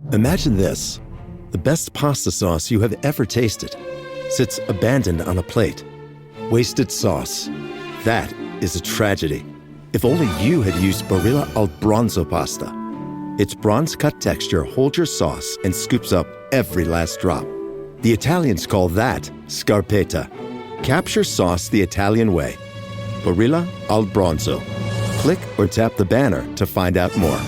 Imagine this. The best pasta sauce you have ever tasted sits abandoned on a plate. Wasted sauce. That is a tragedy. If only you had used Barilla al Bronzo pasta. Its bronze-cut texture holds your sauce and scoops up every last drop. The Italians call that scarpetta. Capture sauce the Italian way. Barilla al Bronzo. Click or tap the banner to find out more.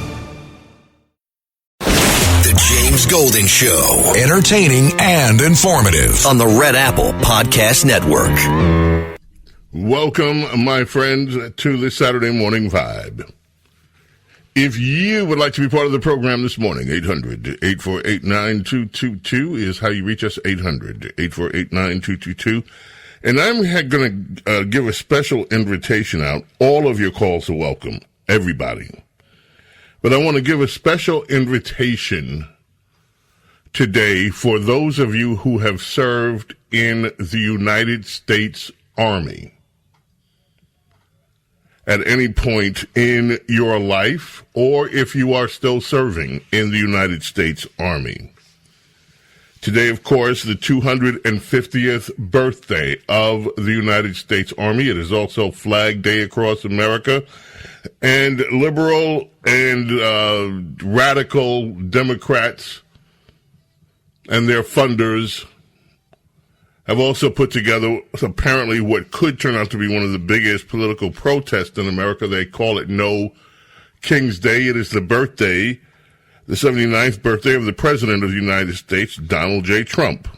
The James Golden Show. Entertaining and informative. On the Red Apple Podcast Network. Welcome, my friends, to the Saturday Morning Vibe. If you would like to be part of the program this morning, 800-848-9222 is how you reach us, 800-848-9222. And I'm going to give a special invitation out. All of your calls are welcome, everybody. But I want to give a special invitation today for those of you who have served in the United States Army at any point in your life, or if you are still serving in the United States Army. Today, of course, the 250th birthday of the United States Army. It is also Flag Day across America. And liberal and radical Democrats and their funders have also put together apparently what could turn out to be one of the biggest political protests in America. They call it No King's Day. It is the birthday, the 79th birthday of the President of the United States, Donald J. Trump.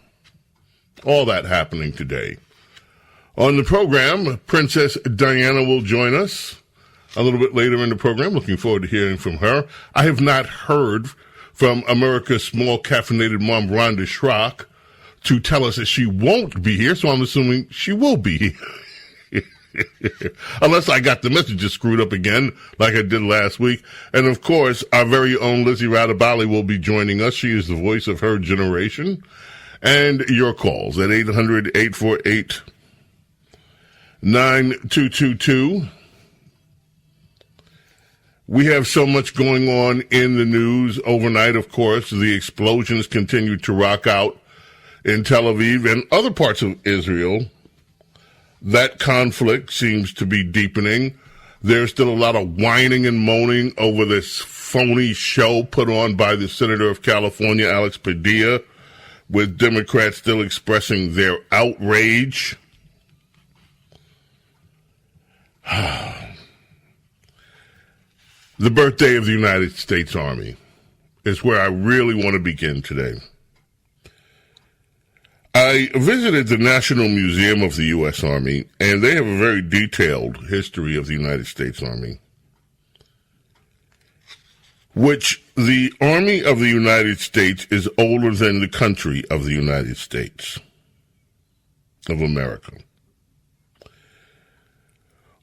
All that happening today. On the program, Princess Diana will join us a little bit later in the program. Looking forward to hearing from her. I have not heard from America's small caffeinated mom, Rhonda Schrock, to tell us that she won't be here, so I'm assuming she will be here. Unless I got the messages screwed up again, like I did last week. And, of course, our very own Lizzie Radabali will be joining us. She is the voice of her generation. And your calls at 800-848-9222. We have so much going on in the news overnight, of course. The explosions continue to rock out in Tel Aviv and other parts of Israel. That conflict seems to be deepening. There's still a lot of whining and moaning over this phony show put on by the Senator of California, Alex Padilla, with Democrats still expressing their outrage. The birthday of the United States Army is where I really want to begin today. I visited the National Museum of the U.S. Army, and they have a very detailed history of the United States Army, which the Army of the United States is older than the country of the United States of America.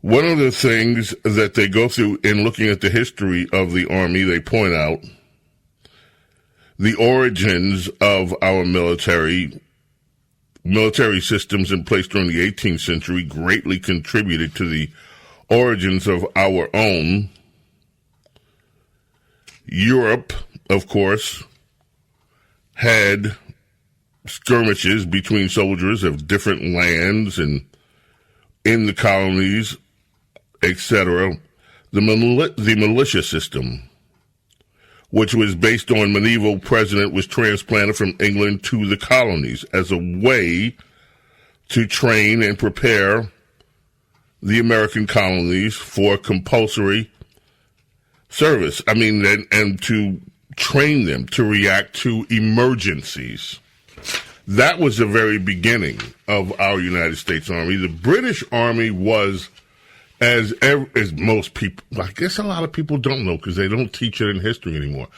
One of the things that they go through in looking at the history of the Army, they point out the origins of our military systems in place during the 18th century greatly contributed to the origins of our own. Europe, of course, had skirmishes between soldiers of different lands and in the colonies, etc. The militia system, which was based on medieval precedent, was transplanted from England to the colonies as a way to train and prepare the American colonies for compulsory service. And to train them to react to emergencies. That was the very beginning of our United States Army. The British Army was, as most people, I guess a lot of people don't know because they don't teach it in history anymore.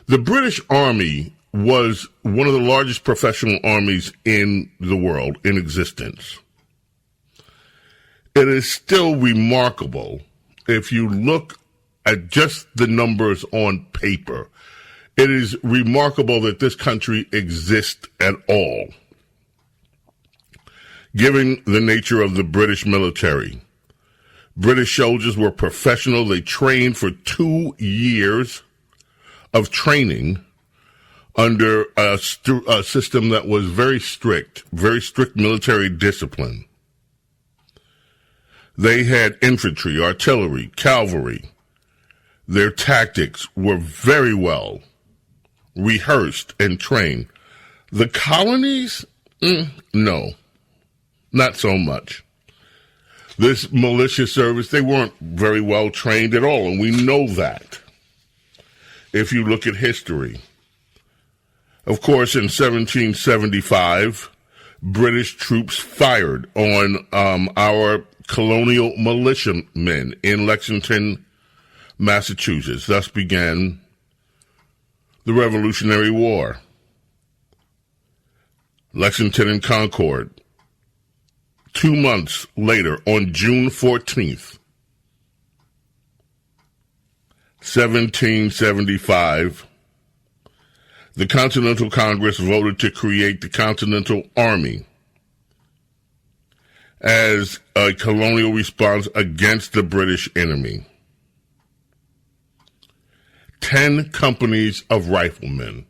The British Army was one of the largest professional armies in the world in existence. It is still remarkable if you look at just the numbers on paper. It is remarkable that this country exists at all, given the nature of the British military. British soldiers were professional. They trained for 2 years of training under a system that was very strict military discipline. They had infantry, artillery, cavalry. Their tactics were very well rehearsed and trained. The colonies, no, not so much. This militia service, they weren't very well trained at all, and we know that if you look at history. Of course, in 1775, British troops fired on our colonial militiamen in Lexington, Massachusetts. Thus began the Revolutionary War. Lexington and Concord. 2 months later, on June 14th, 1775, the Continental Congress voted to create the Continental Army as a colonial response against the British enemy. 10 companies of riflemen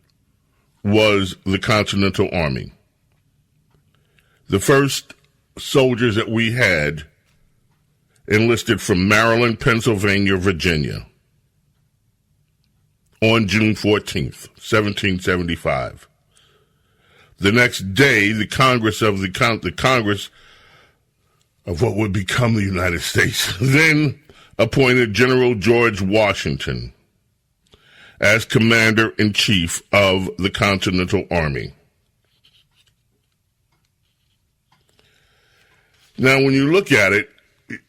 was the Continental Army. The first soldiers that we had enlisted from Maryland, Pennsylvania, Virginia on June 14th, 1775. The next day, the Congress of what would become the United States then appointed General George Washington as commander-in-chief of the Continental Army. Now, when you look at it,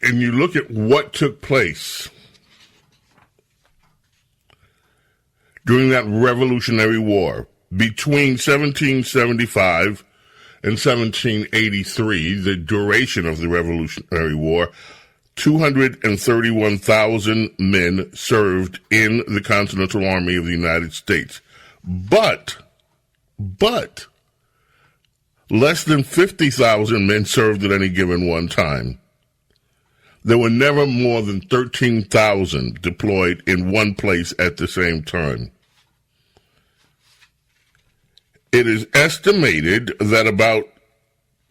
and you look at what took place during that Revolutionary War, between 1775 and 1783, the duration of the Revolutionary War, 231,000 men served in the Continental Army of the United States. But less than 50,000 men served at any given one time. There were never more than 13,000 deployed in one place at the same time. It is estimated that about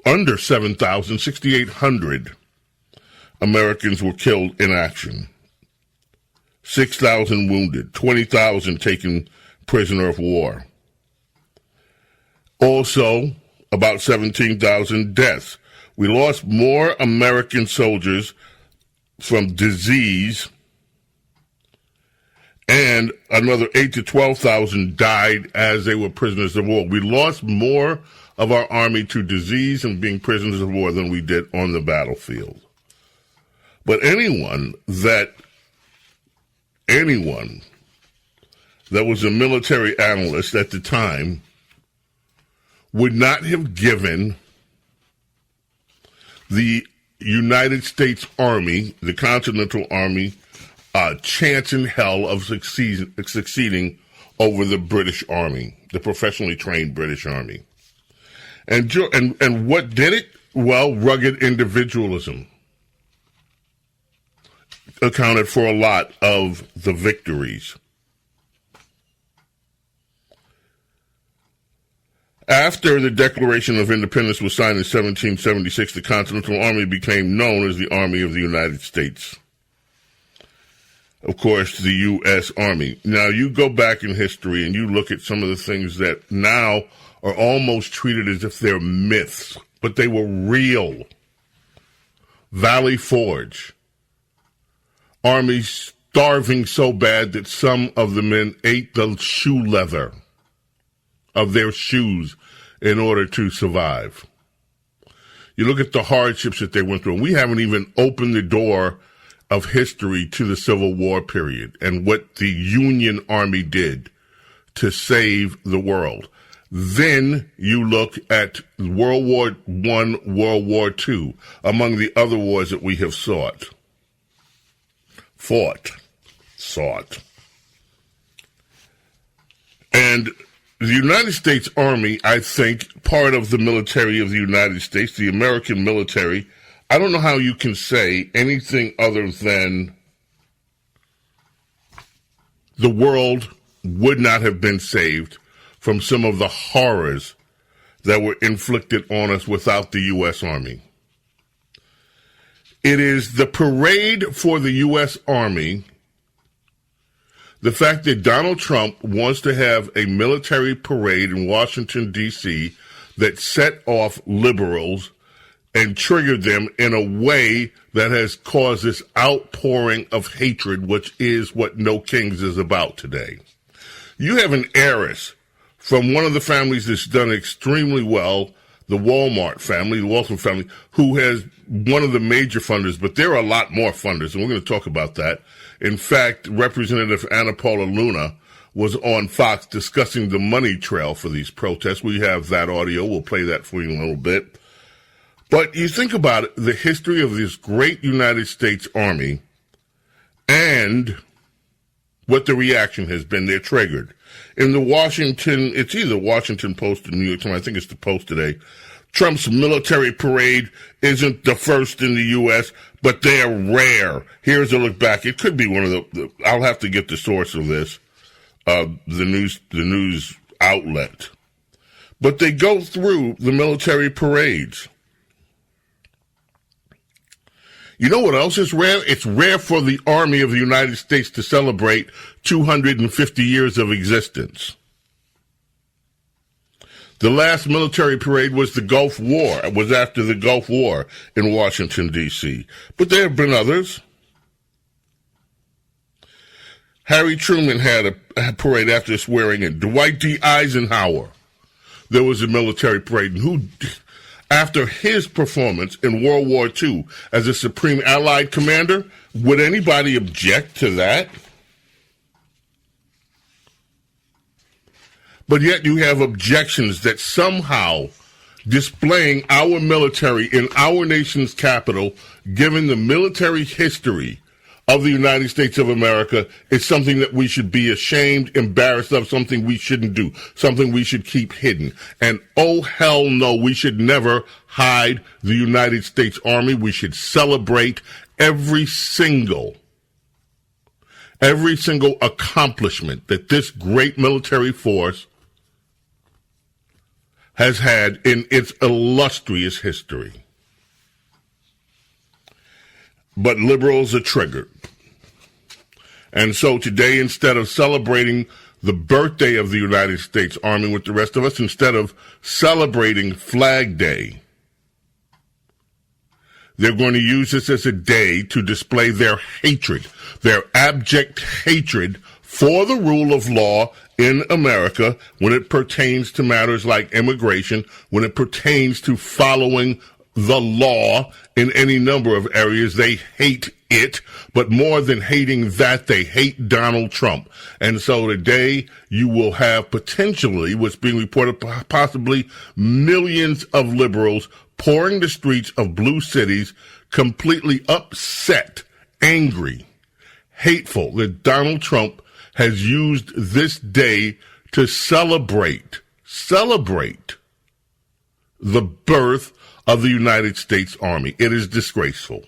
under 7,000, 6,800 Americans were killed in action. 6,000 wounded, 20,000 taken prisoner of war. Also, about 17,000 deaths. We lost more American soldiers from disease, and another 8,000 to 12,000 died as they were prisoners of war. We lost more of our army to disease and being prisoners of war than we did on the battlefield. But anyone that was a military analyst at the time would not have given the United States Army, the Continental Army, a chance in hell of succeeding over the British Army, the professionally trained British Army. And what did it? Well, rugged individualism accounted for a lot of the victories. After the Declaration of Independence was signed in 1776, the Continental Army became known as the Army of the United States. Of course, the U.S. Army. Now, you go back in history and you look at some of the things that now are almost treated as if they're myths, but they were real. Valley Forge. Army starving so bad that some of the men ate the shoe leather of their shoes in order to survive. You look at the hardships that they went through. We haven't even opened the door of history to the Civil War period and what the Union Army did to save the world. Then you look at World War I, World War II, among the other wars that we have sought. And the United States Army, I think, part of the military of the United States, the American military, I don't know how you can say anything other than the world would not have been saved from some of the horrors that were inflicted on us without the U.S. Army. It is the parade for the U.S. Army, the fact that Donald Trump wants to have a military parade in Washington, D.C., that set off liberals and triggered them in a way that has caused this outpouring of hatred, which is what No Kings is about today. You have an heiress from one of the families that's done extremely well, the Walmart family, the Walton family, who has one of the major funders, but there are a lot more funders, and we're going to talk about that. In fact, Representative Anna Paula Luna was on Fox discussing the money trail for these protests. We have that audio. We'll play that for you in a little bit. But you think about it, the history of this great United States Army and what the reaction has been. They're triggered. In the Washington, it's either Washington Post or New York Times, I think it's the Post today, Trump's military parade isn't the first in the U.S., but they're rare. Here's a look back. It could be one of the I'll have to get the source of this, the news outlet. But they go through the military parades. You know what else is rare? It's rare for the Army of the United States to celebrate 250 years of existence. The last military parade was the Gulf War. It was after the Gulf War in Washington, D.C. But there have been others. Harry Truman had a parade after swearing in. Dwight D. Eisenhower, there was a military parade. And who, after his performance in World War II as a Supreme Allied Commander, would anybody object to that? But yet you have objections that somehow displaying our military in our nation's capital, given the military history of the United States of America, is something that we should be ashamed, embarrassed of, something we shouldn't do, something we should keep hidden. And oh, hell no, we should never hide the United States Army. We should celebrate every single accomplishment that this great military force has had in its illustrious history. But liberals are triggered. And so today, instead of celebrating the birthday of the United States Army with the rest of us, instead of celebrating Flag Day, they're going to use this as a day to display their hatred, their abject hatred for the rule of law in America when it pertains to matters like immigration, when it pertains to following the law in any number of areas. They hate it, but more than hating that, they hate Donald Trump. And so today you will have potentially, what's being reported, possibly millions of liberals pouring the streets of blue cities, completely upset, angry, hateful that Donald Trump has used this day to celebrate the birth of the United States Army. It is disgraceful.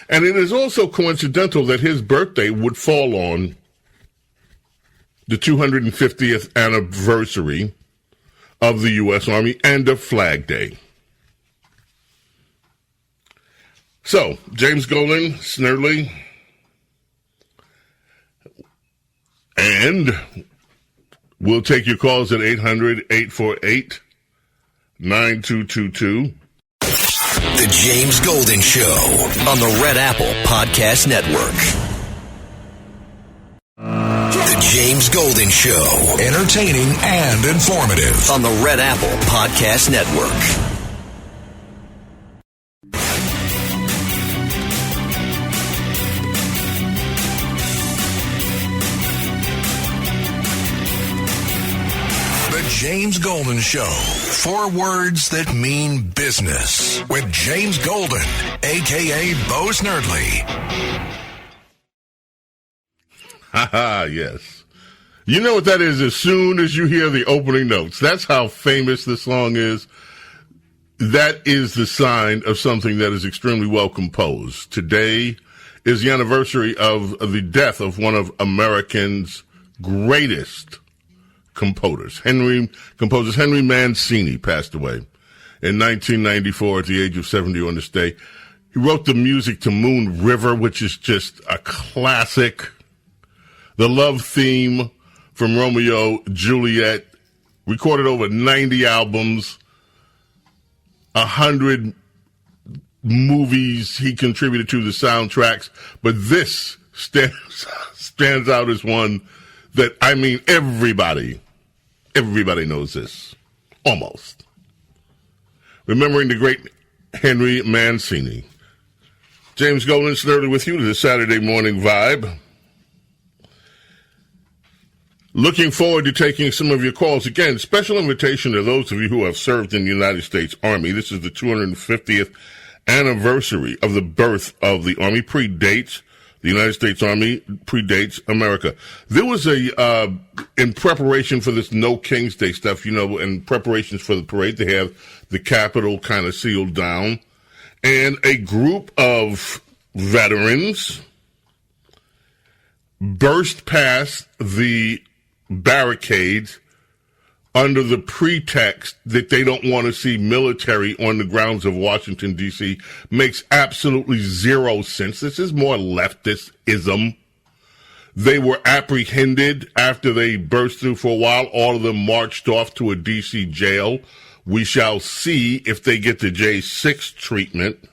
And it is also coincidental that his birthday would fall on the 250th anniversary of the U.S. Army and of Flag Day. So, James Golden, Snerdley, and we'll take your calls at 800-848-9222. The James Golden Show on the Red Apple Podcast Network. The James Golden Show, entertaining and informative on the Red Apple Podcast Network. James Golden Show. 4 words that mean business with James Golden, a.k.a. Bo Snerdley. Haha, yes. You know what that is as soon as you hear the opening notes. That's how famous the song is. That is the sign of something that is extremely well composed. Today is the anniversary of the death of one of Americans' greatest composers. Composers Henry Mancini passed away in 1994 at the age of 70 on this day. He wrote the music to Moon River, which is just a classic. The love theme from Romeo Juliet. Recorded over 90 albums, 100 movies he contributed to the soundtracks. But this stands out as one that, I mean, everybody knows this. Almost. Remembering the great Henry Mancini. James Golden, Snerdley with you to the Saturday Morning Vibe. Looking forward to taking some of your calls. Again, special invitation to those of you who have served in the United States Army. This is the 250th anniversary of the birth of the Army. Predates the United States Army, predates America. There was in preparation for this No King's Day stuff, in preparations for the parade, they have the Capitol kind of sealed down. And a group of veterans burst past the barricades under the pretext that they don't want to see military on the grounds of Washington, D.C. Makes absolutely zero sense. This is more leftist-ism. They were apprehended after they burst through for a while. All of them marched off to a D.C. jail. We shall see if they get the J6 treatment.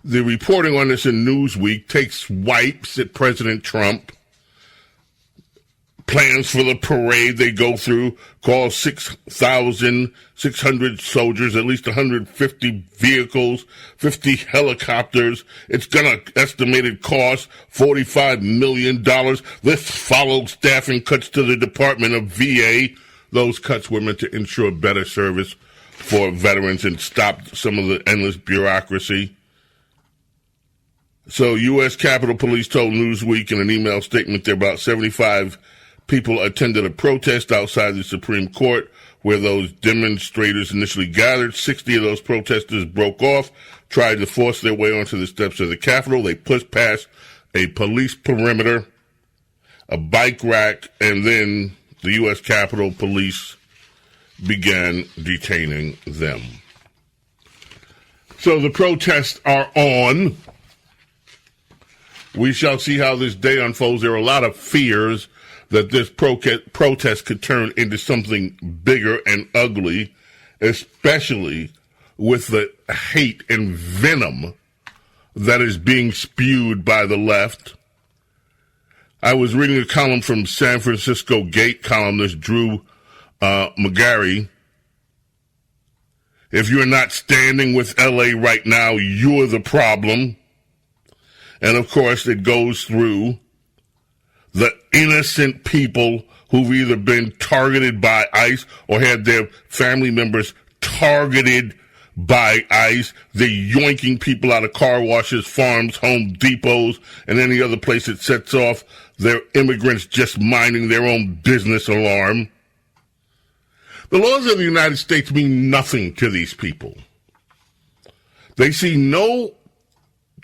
The reporting on this in Newsweek takes swipes at President Trump. Plans for the parade they go through call 6,600 soldiers, at least 150 vehicles, 50 helicopters. It's gonna estimated cost $45 million. This follows staffing cuts to the Department of VA. Those cuts were meant to ensure better service for veterans and stop some of the endless bureaucracy. So U.S. Capitol Police told Newsweek in an email statement that about 75 people attended a protest outside the Supreme Court where those demonstrators initially gathered. 60 of those protesters broke off, tried to force their way onto the steps of the Capitol. They pushed past a police perimeter, a bike rack, and then the U.S. Capitol Police began detaining them. So the protests are on. We shall see how this day unfolds. There are a lot of fears that this protest could turn into something bigger and ugly, especially with the hate and venom that is being spewed by the left. I was reading a column from San Francisco Gate columnist Drew McGarry. If you're not standing with L.A. right now, you're the problem. And, of course, it goes through the innocent people who've either been targeted by ICE or had their family members targeted by ICE. They're yoinking people out of car washes, farms, Home Depots, and any other place that sets off their immigrants just minding their own business alarm. The laws of the United States mean nothing to these people. They see no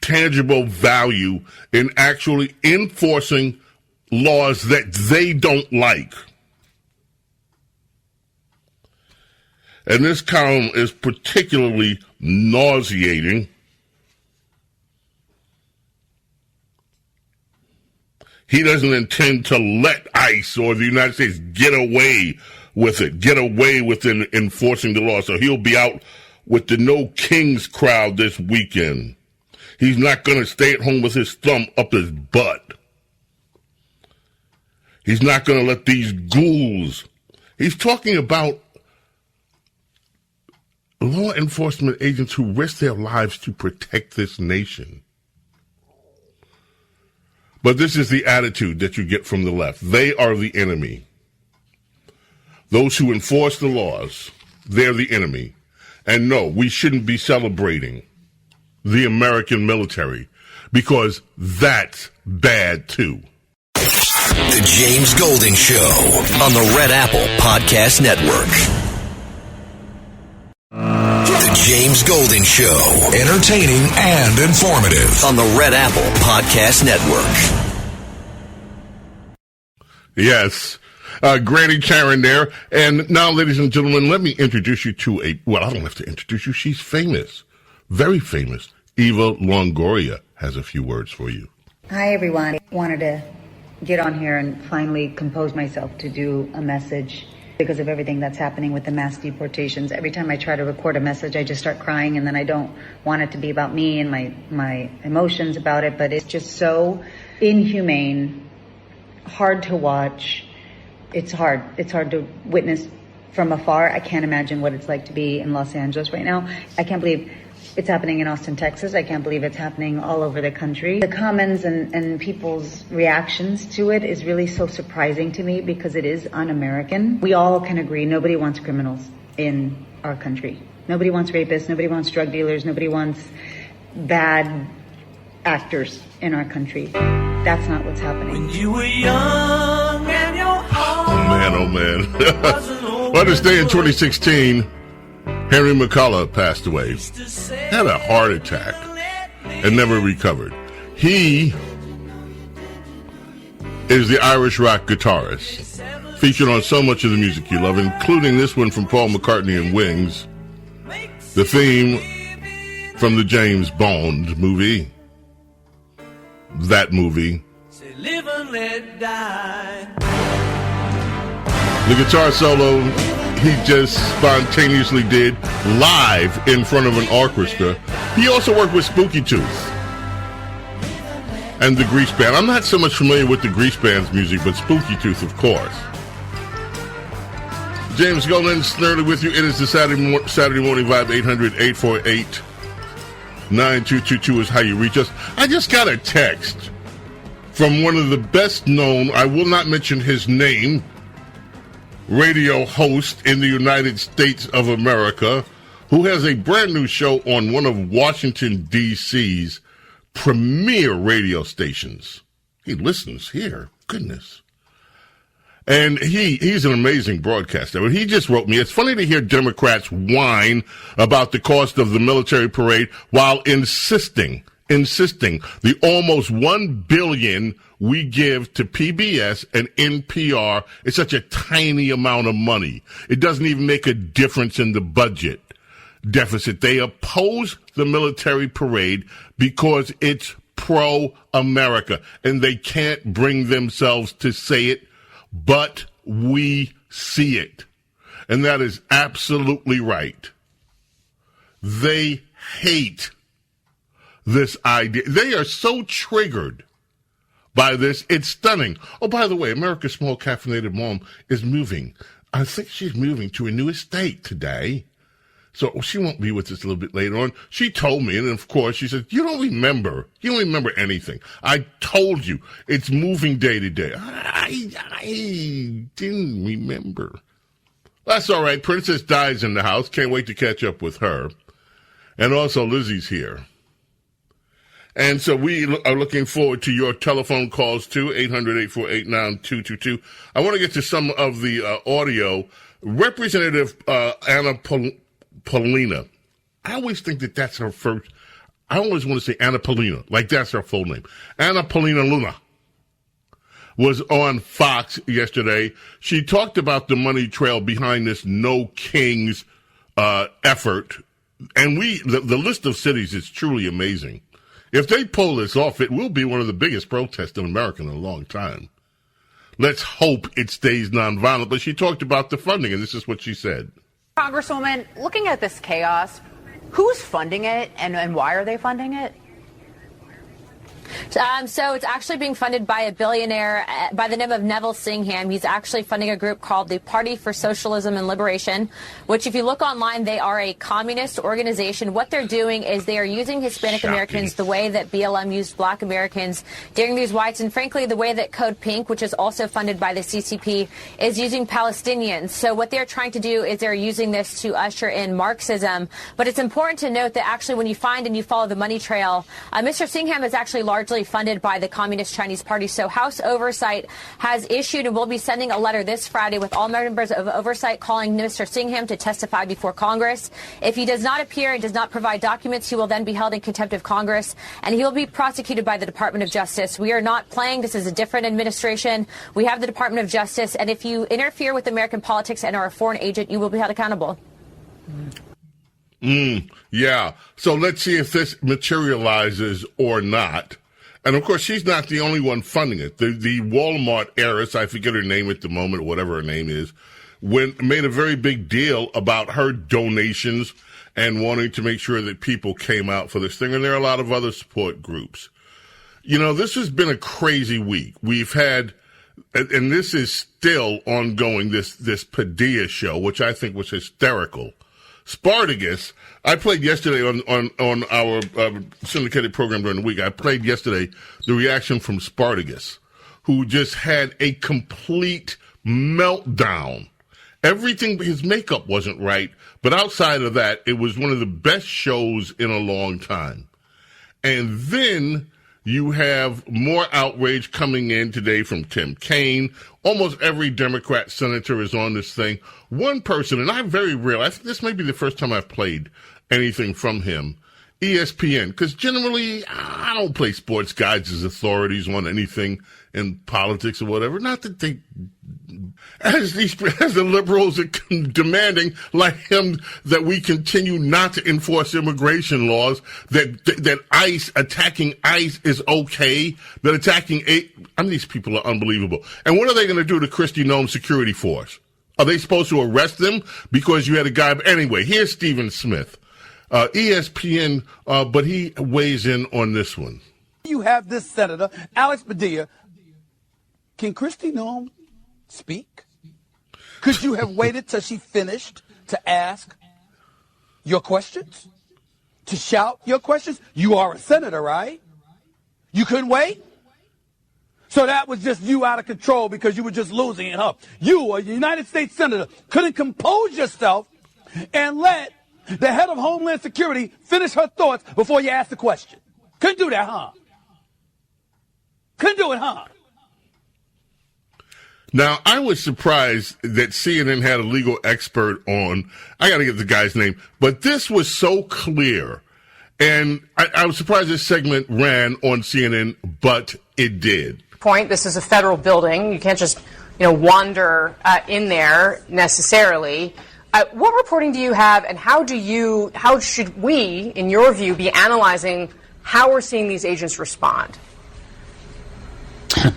tangible value in actually enforcing laws that they don't like. And this column is particularly nauseating. He doesn't intend to let ICE or the United States get away with enforcing the law. So he'll be out with the No Kings crowd this weekend. He's not going to stay at home with his thumb up his butt. He's not going to let these ghouls. He's talking about law enforcement agents who risk their lives to protect this nation. But this is the attitude that you get from the left. They are the enemy. Those who enforce the laws, they're the enemy. And no, we shouldn't be celebrating the American military because that's bad too. The James Golden Show on the Red Apple Podcast Network. The James Golden Show. Entertaining and informative on the Red Apple Podcast Network. Yes. Granny Karen there. And now, ladies and gentlemen, let me introduce you to I don't have to introduce you. She's famous, very famous. Eva Longoria has a few words for you. Hi, everyone. I wanted to get on here and finally compose myself to do a message because of everything that's happening with the mass deportations. Every time I try to record a message, I just start crying, and then I don't want it to be about me and my emotions about it, but it's just so inhumane, hard to watch. It's hard. It's hard to witness from afar. I can't imagine what it's like to be in Los Angeles right now. I can't believe it's happening in Austin, Texas. I can't believe it's happening all over the country. The comments and people's reactions to it is really so surprising to me because it is un-American. We all can agree nobody wants criminals in our country. Nobody wants rapists. Nobody wants drug dealers. Nobody wants bad actors in our country. That's not what's happening. When you were young and your heart oh man. Well, this day in 2016, Henry McCullough passed away. Had a heart attack and never recovered. He is the Irish rock guitarist, featured on so much of the music you love, including this one from Paul McCartney and Wings, the theme from the James Bond movie. That movie. Live and let die. The guitar solo he just spontaneously did live in front of an orchestra. He also worked with Spooky Tooth and the Grease Band. I'm not so much familiar with the Grease Band's music, but Spooky Tooth, of course. James Golden, Snerdley with you. It is the Saturday Morning Vibe. 800-848-9222 is how you reach us. I just got a text from one of the best known, I will not mention his name, radio host in the United States of America, who has a brand new show on one of Washington, D.C.'s premier radio stations. He listens here. Goodness. And he's an amazing broadcaster. But he just wrote me, it's funny to hear Democrats whine about the cost of the military parade while insisting the almost $1 billion we give to PBS and NPR is such a tiny amount of money. It doesn't even make a difference in the budget deficit. They oppose the military parade because it's pro-America, and they can't bring themselves to say it, but we see it. And that is absolutely right. They hate this idea. They are so triggered by this. It's stunning. Oh, by the way, America's small caffeinated mom is moving. I think she's moving to a new estate today. So she won't be with us a little bit later on. She told me, and of course, she said, you don't remember anything. I told you it's moving day to day. I didn't remember. That's all right. Princess Di's in the house. Can't wait to catch up with her. And also Lizzie's here. And so we are looking forward to your telephone calls, too, 800-848-9222. I want to get to some of the audio. Representative Anna Paulina. I always think that that's her first. I always want to say Anna Paulina, like that's her full name. Anna Paulina Luna was on Fox yesterday. She talked about the money trail behind this No Kings effort. And the list of cities is truly amazing. If they pull this off, it will be one of the biggest protests in America in a long time. Let's hope it stays nonviolent. But she talked about the funding, and this is what she said. Congresswoman, looking at this chaos, who's funding it and why are they funding it? So it's actually being funded by a billionaire by the name of Neville Singham. He's actually funding a group called the Party for Socialism and Liberation, which if you look online, they are a communist organization. What they're doing is they are using Hispanic Americans the way that BLM used black Americans during these riots, and frankly, the way that Code Pink, which is also funded by the CCP, is using Palestinians. So what they're trying to do is they're using this to usher in Marxism. But it's important to note that actually when you find and you follow the money trail, Mr. Singham is actually largely largely funded by the Communist Chinese Party. So House Oversight has issued and will be sending a letter this Friday with all members of Oversight calling Mr. Singham to testify before Congress. If he does not appear and does not provide documents, he will then be held in contempt of Congress, and he will be prosecuted by the Department of Justice. We are not playing. This is a different administration. We have the Department of Justice, and if you interfere with American politics and are a foreign agent, you will be held accountable. Yeah. So let's see if this materializes or not. And of course, she's not the only one funding it. The Walmart heiress, I forget her name at the moment, whatever her name is, made a very big deal about her donations and wanting to make sure that people came out for this thing. And there are a lot of other support groups. You know, this has been a crazy week. We've had, and this is still ongoing, this Padilla show, which I think was hysterical. Spartacus, I played yesterday on our syndicated program during the week. I played yesterday the reaction from Spartacus, who just had a complete meltdown. Everything, his makeup wasn't right, but outside of that, it was one of the best shows in a long time. And then you have more outrage coming in today from Tim Kaine. Almost every Democrat senator is on this thing. One person, and I'm very real, I think this may be the first time I've played anything from him, ESPN, because generally I don't play sports guys as authorities on anything in politics or whatever. Not that they, as the liberals are demanding, like him, that we continue not to enforce immigration laws, that ICE, attacking ICE is okay, that attacking, these people are unbelievable. And what are they going to do to Kristi Noem's security force? Are they supposed to arrest them because you had a guy? Anyway, here's Stephen Smith, ESPN, but he weighs in on this one. You have this senator, Alex Padilla. Can Kristi Noem speak? Could you have waited till she finished to ask your questions? To shout your questions? You are a senator, right? You couldn't wait? So that was just you out of control because you were just losing it, huh? You, a United States senator, couldn't compose yourself and let the head of Homeland Security finish her thoughts before you asked the question. Couldn't do that, huh? Couldn't do it, huh? Now, I was surprised that CNN had a legal expert on. I got to get the guy's name, but this was so clear. And I was surprised this segment ran on CNN, but it did. Point. This is a federal building. You can't just, wander in there necessarily. What reporting do you have, and how should we, in your view, be analyzing how we're seeing these agents respond?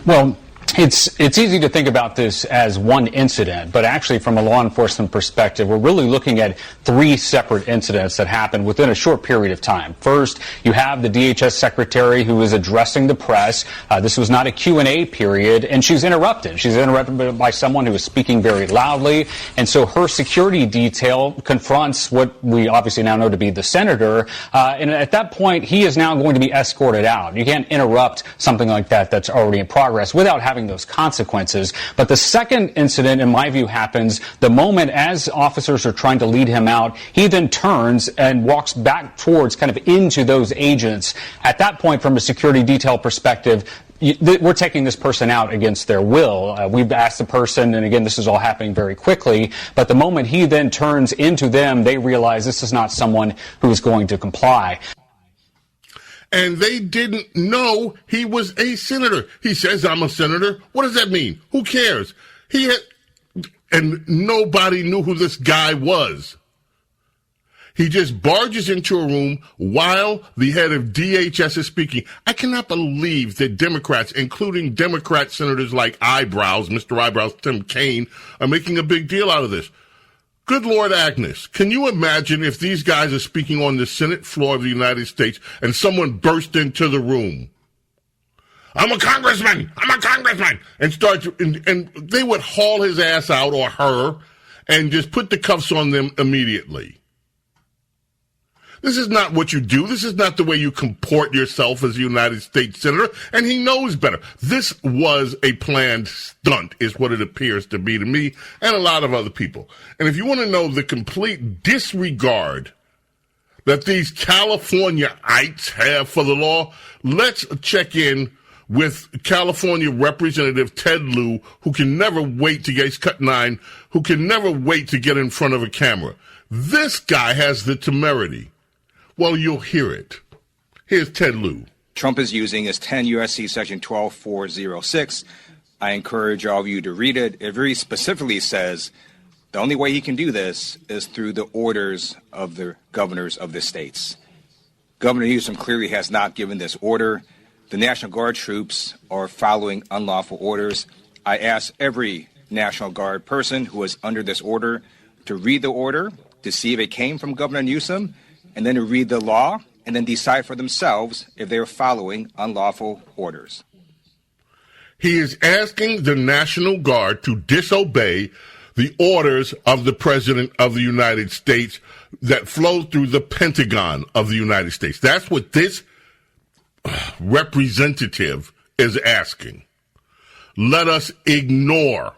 Well, it's easy to think about this as one incident, but actually from a law enforcement perspective, we're really looking at three separate incidents that happened within a short period of time. First, you have the DHS secretary who is addressing the press. This was not a Q&A period, and she's interrupted. She's interrupted by someone who is speaking very loudly, and so her security detail confronts what we obviously now know to be the senator, and at that point, he is now going to be escorted out. You can't interrupt something like that that's already in progress without having those consequences. But the second incident, in my view, happens the moment as officers are trying to lead him out, he then turns and walks back towards kind of into those agents. At that point, from a security detail perspective, we're taking this person out against their will. We've asked the person, and again, this is all happening very quickly, but the moment he then turns into them, they realize this is not someone who is going to comply. And they didn't know he was a senator. He says, I'm a senator. What does that mean? Who cares? And nobody knew who this guy was. He just barges into a room while the head of DHS is speaking. I cannot believe that Democrats, including Democrat senators like Eyebrows, Mr. Eyebrows, Tim Kaine, are making a big deal out of this. Good Lord, Agnes, can you imagine if these guys are speaking on the Senate floor of the United States and someone burst into the room? I'm a congressman, and and they would haul his ass out, or her, and just put the cuffs on them immediately. This is not what you do. This is not the way you comport yourself as a United States Senator, and he knows better. This was a planned stunt, is what it appears to be to me and a lot of other people. And if you want to know the complete disregard that these Californiaites have for the law, let's check in with California Representative Ted Lieu, who can never wait to get, he's cut 9, who can never wait to get in front of a camera. This guy has the temerity. Well, you'll hear it. Here's Ted Lieu. Trump is using is 10 U.S.C. Section 12406. I encourage all of you to read it. It very specifically says the only way he can do this is through the orders of the governors of the states. Governor Newsom clearly has not given this order. The National Guard troops are following unlawful orders. I ask every National Guard person who is under this order to read the order, to see if it came from Governor Newsom, and then to read the law, and then decide for themselves if they are following unlawful orders. He is asking the National Guard to disobey the orders of the President of the United States that flow through the Pentagon of the United States. That's what this representative is asking. Let us ignore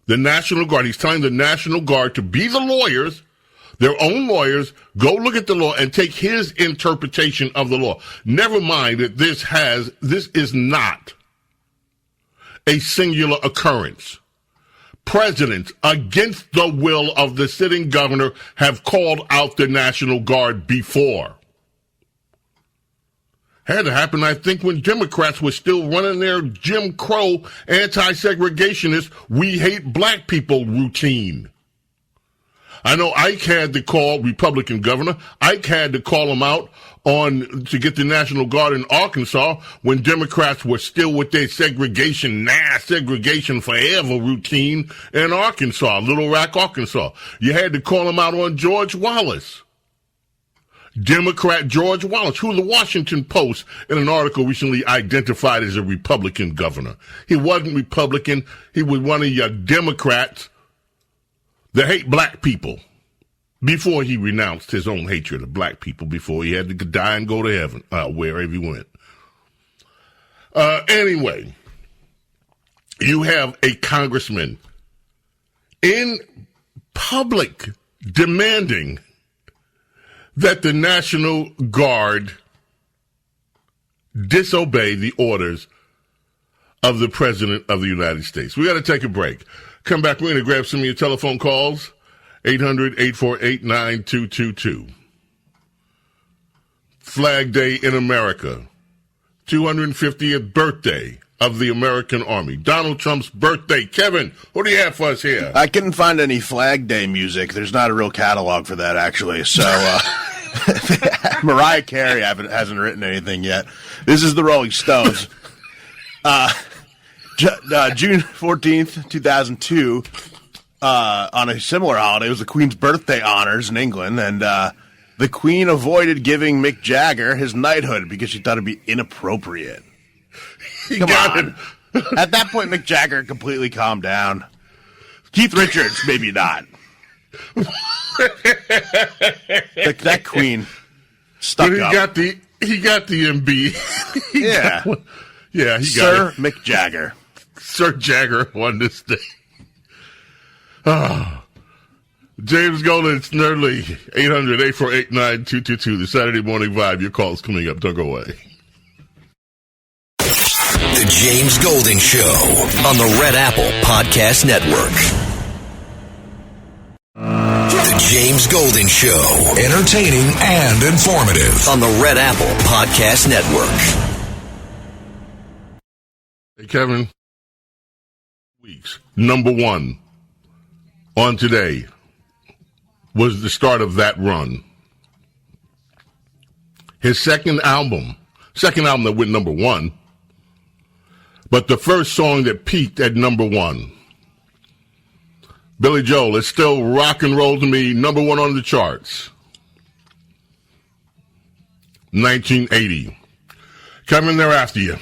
the National Guard. He's telling the National Guard to be the lawyers, their own lawyers, go look at the law and take his interpretation of the law. Never mind that this is not a singular occurrence. Presidents, against the will of the sitting governor, have called out the National Guard before. Had to happen, I think, when Democrats were still running their Jim Crow anti-segregationist, we hate black people routine. I know Ike had to call, Republican governor, Ike had to call him out to get the National Guard in Arkansas when Democrats were still with their segregation forever routine in Arkansas, Little Rock, Arkansas. You had to call him out on George Wallace. Democrat George Wallace, who the Washington Post in an article recently identified as a Republican governor. He wasn't Republican. He was one of your Democrats that hate black people before he renounced his own hatred of black people, before he had to die and go to heaven, wherever he went. Anyway, you have a congressman in public demanding that the National Guard disobey the orders of the President of the United States. We got to take a break. Come back. We're going to grab some of your telephone calls. 800-848-9222. Flag Day in America. 250th birthday of the American Army. Donald Trump's birthday. Kevin, what do you have for us here? I couldn't find any Flag Day music. There's not a real catalog for that, actually. So, Mariah Carey hasn't written anything yet. This is the Rolling Stones. June 14th, 2002, on a similar holiday, it was the Queen's birthday honors in England, and the Queen avoided giving Mick Jagger his knighthood because she thought it'd be inappropriate. Come on. At that point, Mick Jagger completely calmed down. Keith Richards, maybe not. That Queen stuck up. He got the MB. He got Sir Mick Jagger. Sir Jagger on this day. James Golden, Snerdley, 800-848-9222, the Saturday Morning Vibe. Your call's coming up. Don't go away. The James Golden Show on the Red Apple Podcast Network. The James Golden Show, entertaining and informative on the Red Apple Podcast Network. Hey, Kevin. Weeks. Number one on today was the start of that run. His second album that went number one, but the first song that peaked at number one. Billy Joel is still rock and roll to me, number one on the charts. 1980. Coming there after you.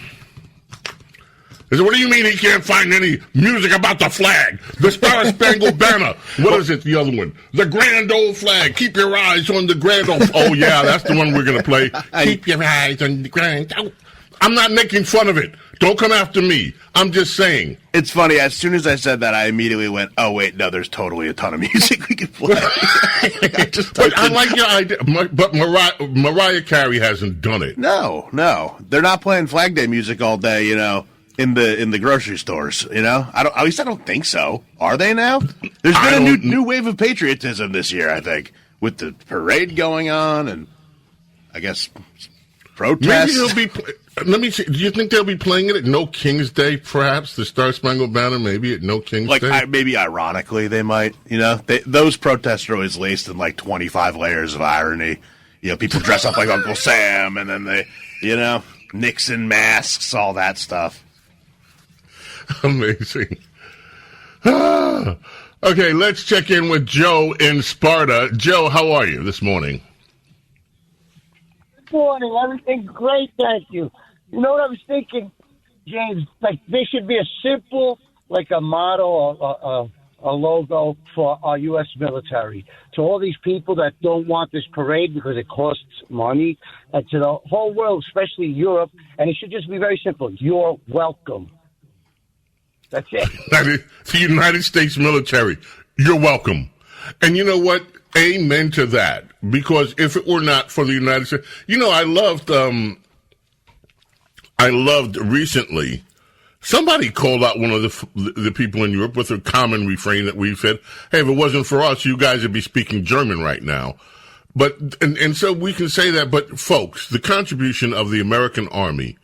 I said, what do you mean he can't find any music about the flag? The Star-Spangled Banner. What is it, the other one? The Grand Old Flag. Keep your eyes on the Grand Old... Oh, yeah, that's the one we're going to play. Keep your eyes on the Grand Old... I'm not making fun of it. Don't come after me. I'm just saying. It's funny. As soon as I said that, I immediately went, "Oh wait, no. There's totally a ton of music we can play." But I like your idea. But Mariah Carey hasn't done it. No, they're not playing Flag Day music all day. You know, in the grocery stores. You know, at least I don't think so. Are they now? There's been a new wave of patriotism this year. I think with the parade going on, and I guess protests. Maybe he'll be. Let me see. Do you think they'll be playing it at No King's Day, perhaps? The Star Spangled Banner, maybe at No King's Day? Maybe ironically they might. You know, those protests are always laced in like 25 layers of irony. You know, people dress up like Uncle Sam, and then they, you know, Nixon masks, all that stuff. Amazing. Okay, let's check in with Joe in Sparta. Joe, how are you this morning? Good morning. Everything great, thank you. You know what I was thinking, James? Like, there should be a simple, like a motto or a logo for our U.S. military. To all these people that don't want this parade because it costs money, and to the whole world, especially Europe, and it should just be very simple. You're welcome. That's it. The United States military, you're welcome. And you know what? Amen to that. Because if it were not for the United States, you know, I loved recently, somebody called out one of the people in Europe with a common refrain that we said, hey, if it wasn't for us, you guys would be speaking German right now. But, and so we can say that, but folks, the contribution of the American Army,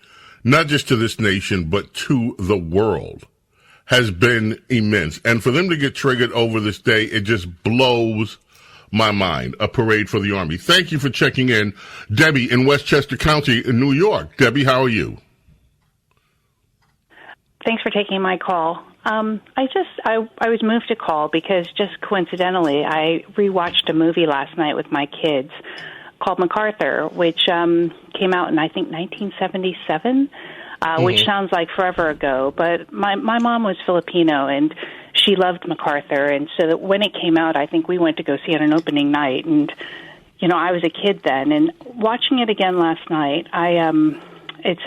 not just to this nation, but to the world, has been immense. And for them to get triggered over this day, it just blows my mind. A parade for the Army. Thank you for checking in. Debbie in Westchester County in New York. Debbie, how are you? Thanks for taking my call. I was moved to call because just coincidentally, I rewatched a movie last night with my kids called MacArthur, which came out in, I think, 1977, which sounds like forever ago. But my mom was Filipino, and she loved MacArthur. And so that when it came out, I think we went to go see it on opening night. And, you know, I was a kid then. And watching it again last night, it's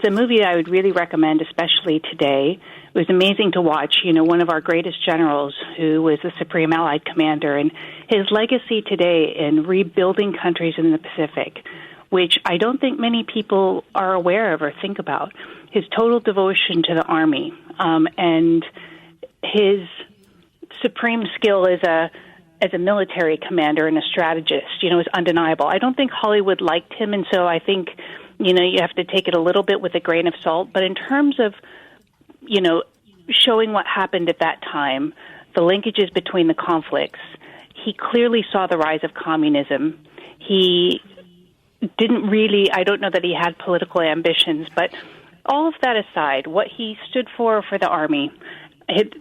a movie that I would really recommend, especially today. It was amazing to watch, you know, one of our greatest generals who was the Supreme Allied Commander, and his legacy today in rebuilding countries in the Pacific, which I don't think many people are aware of or think about. His total devotion to the Army and his supreme skill as a military commander and a strategist, you know, is undeniable. I don't think Hollywood liked him, and so I think, you know, you have to take it a little bit with a grain of salt. But in terms of, you know, showing what happened at that time, the linkages between the conflicts, he clearly saw the rise of communism. He didn't really, I don't know that he had political ambitions, but all of that aside, what he stood for the Army,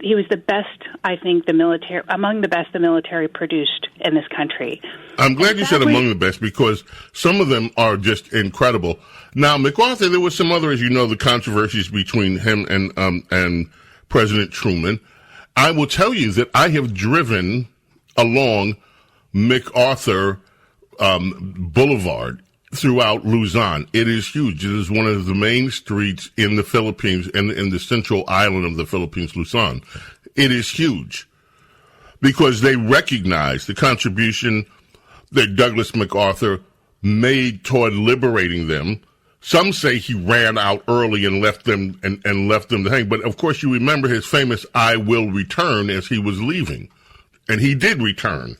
he was the best, I think, among the best the military produced in this country. I'm glad you said among the best, because some of them are just incredible. Now, MacArthur, there was some other, as you know, the controversies between him and President Truman. I will tell you that I have driven along MacArthur Boulevard throughout Luzon. It is huge. It is one of the main streets in the Philippines, in the central island of the Philippines, Luzon. It is huge because they recognize the contribution that Douglas MacArthur made toward liberating them. Some say he ran out early and left them and left them to hang. But of course, you remember his famous "I will return" as he was leaving, and he did return.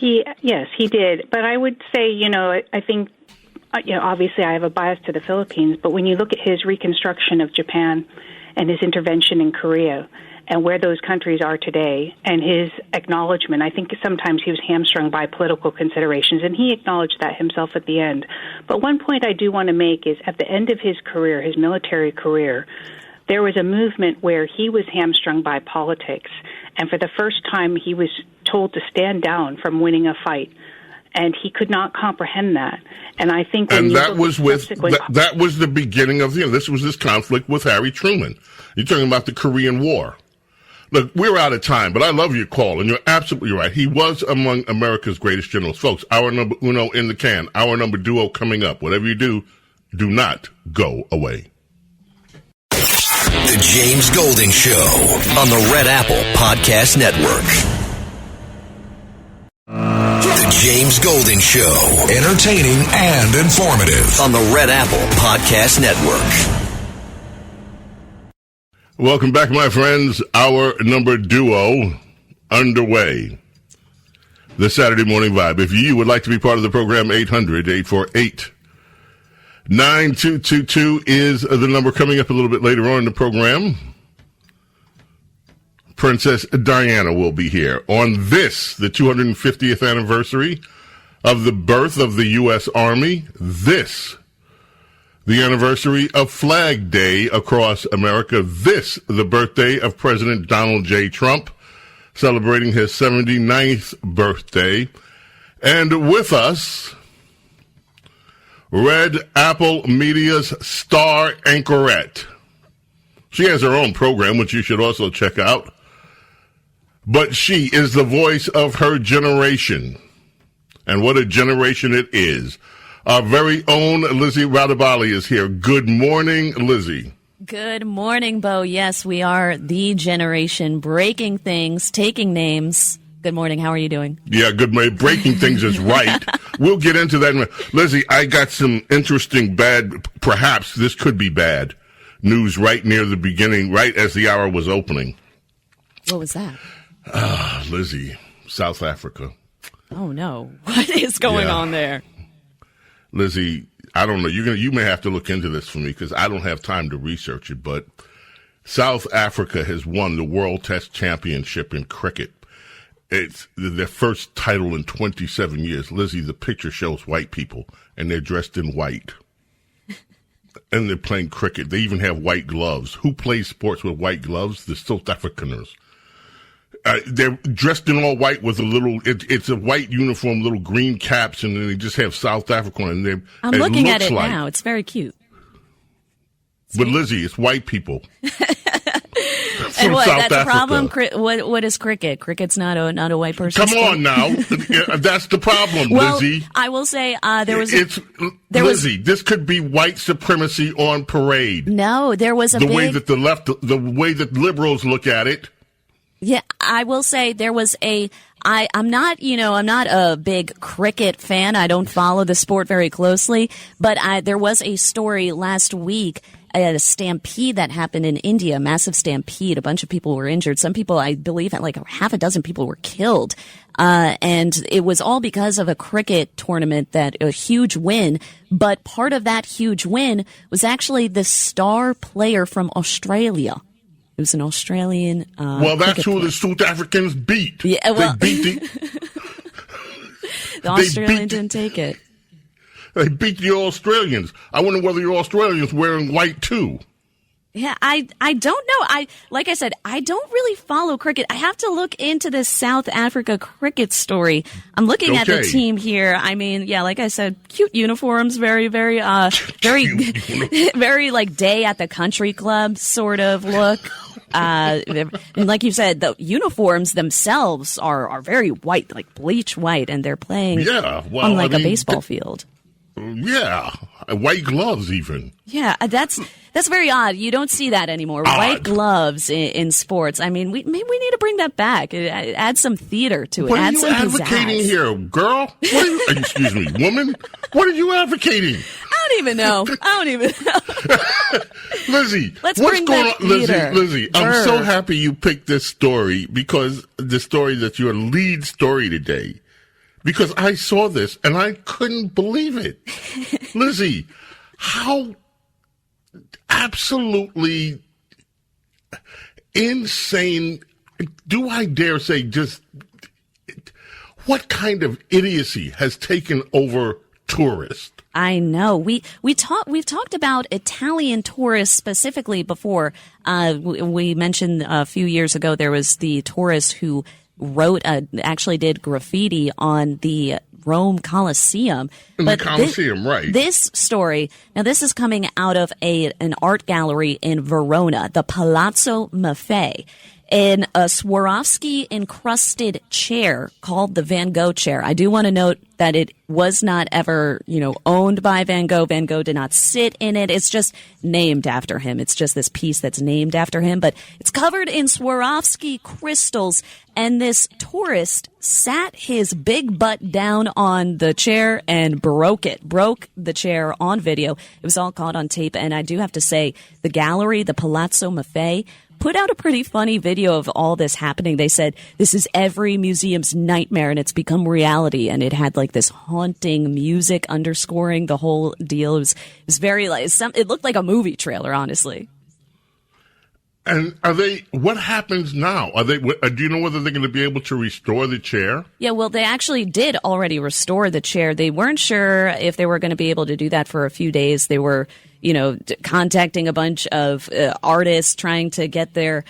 Yes, he did. But I would say, you know, I think, you know, obviously I have a bias to the Philippines, but when you look at his reconstruction of Japan and his intervention in Korea and where those countries are today and his acknowledgement, I think sometimes he was hamstrung by political considerations, and he acknowledged that himself at the end. But one point I do want to make is at the end of his career, his military career, there was a movement where he was hamstrung by politics, and for the first time he was told to stand down from winning a fight, and he could not comprehend that. And I think, and that was that was the beginning of this conflict with Harry Truman. You're talking about the Korean War. Look, we're out of time, but I love your call, and you're absolutely right. He was among America's greatest generals, folks. Our number uno in the can, our number duo coming up. Whatever you do, do not go away. The James Golden Show on the Red Apple Podcast Network. The James Golden Show. Entertaining and informative on the Red Apple Podcast Network. Welcome back, my friends. Our number duo underway. The Saturday Morning Vibe. If you would like to be part of the program, 800-848-9222 is the number. Coming up a little bit later on in the program. Princess Diana will be here on this, the 250th anniversary of the birth of the U.S. Army. This, the anniversary of Flag Day across America. This, the birthday of President Donald J. Trump, celebrating his 79th birthday. And with us, Red Apple Media's star anchorette. She has her own program, which you should also check out. But she is the voice of her generation. And what a generation it is. Our very own Lizzie Radabali is here. Good morning, Lizzie. Good morning, Bo. Yes, we are the generation breaking things, taking names. Good morning. How are you doing? Yeah, good morning. Breaking things is right. We'll get into that. Lizzie, I got some interesting perhaps this could be bad, news right near the beginning, right as the hour was opening. What was that? Lizzie, South Africa. Oh, no. What is going on there? Lizzie, I don't know. You may have to look into this for me because I don't have time to research it. But South Africa has won the World Test Championship in cricket. It's their first title in 27 years. Lizzie, the picture shows white people, and they're dressed in white. And they're playing cricket. They even have white gloves. Who plays sports with white gloves? The South Africaners. They're dressed in all white with a little, it's a white uniform, little green caps, and then they just have South Africa. And I'm looking at it now. It's very cute. But Lizzie, it's white people. And what? That's a problem? What is cricket? Cricket's not a white person. Come on now. That's the problem, Lizzie. I will say Lizzie, this could be white supremacy on parade. No, there was a way that the way that liberals look at it. Yeah, I will say there was I'm not a big cricket fan. I don't follow the sport very closely, but there was a story last week at a stampede that happened in India, a massive stampede. A bunch of people were injured. Some people, I believe, like half a dozen people were killed. And it was all because of a cricket tournament a huge win. But part of that huge win was actually the star player from Australia. It was an Australian. Well, that's who the South Africans beat. Yeah, well, they beat the Australians didn't take it. They beat the Australians. I wonder whether the Australians wearing white too. Yeah, I don't know. Like I said, I don't really follow cricket. I have to look into this South Africa cricket story. I'm looking at the team here. I mean, yeah, like I said, cute uniforms, very, very, very like day at the country club sort of look. And like you said, the uniforms themselves are very white, like bleach white, and they're playing on like a baseball field. Yeah, white gloves even. Yeah, that's very odd. You don't see that anymore. Odd. White gloves in sports. I mean, maybe we need to bring that back. Add some theater to it. What add are you some advocating pizzazz. here, girl? What are you, excuse me, woman? What are you advocating? I don't even know. Lizzie, Let's what's bring going back on? theater. Lizzie, I'm so happy you picked this story because the story that's your lead story today. Because I saw this and I couldn't believe it. Lizzie, how absolutely insane, do I dare say, just what kind of idiocy has taken over tourists? I know. We've talked about Italian tourists specifically before. We mentioned a few years ago there was the tourist who actually did graffiti on the Rome Colosseum. The Colosseum, right. This story, now this is coming out of an art gallery in Verona, the Palazzo Maffei. in a Swarovski-encrusted chair called the Van Gogh chair. I do want to note that it was not ever, owned by Van Gogh. Van Gogh did not sit in it. It's just named after him. It's just this piece that's named after him, but it's covered in Swarovski crystals. And this tourist sat his big butt down on the chair and broke the chair on video. It was all caught on tape. And I do have to say, the gallery, the Palazzo Maffei, put out a pretty funny video of all this happening. They said this is every museum's nightmare and it's become reality. And it had like this haunting music underscoring the whole deal. It was very it looked like a movie trailer, honestly. And what happens now? Do you know whether they're going to be able to restore the chair? Yeah, well, they actually did already restore the chair. They weren't sure if they were going to be able to do that for a few days. They were, contacting a bunch of artists trying to get their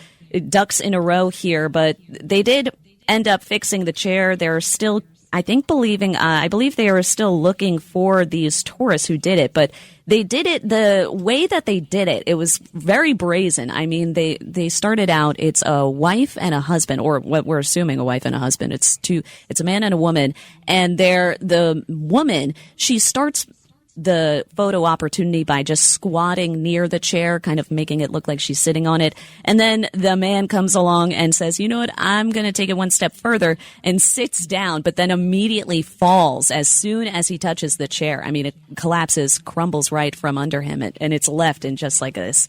ducks in a row here, but they did end up fixing the chair. They're still, I believe they are still looking for these tourists who did it, but they did it the way that they did it. It was very brazen. I mean, they started out, it's a wife and a husband, or what we're assuming a wife and a husband. It's a man and a woman. And the woman, she starts the photo opportunity by just squatting near the chair, kind of making it look like she's sitting on it. And then the man comes along and says, you know what, I'm going to take it one step further, and sits down, but then immediately falls as soon as he touches the chair. I mean, it collapses, crumbles right from under him, and it's left in just like this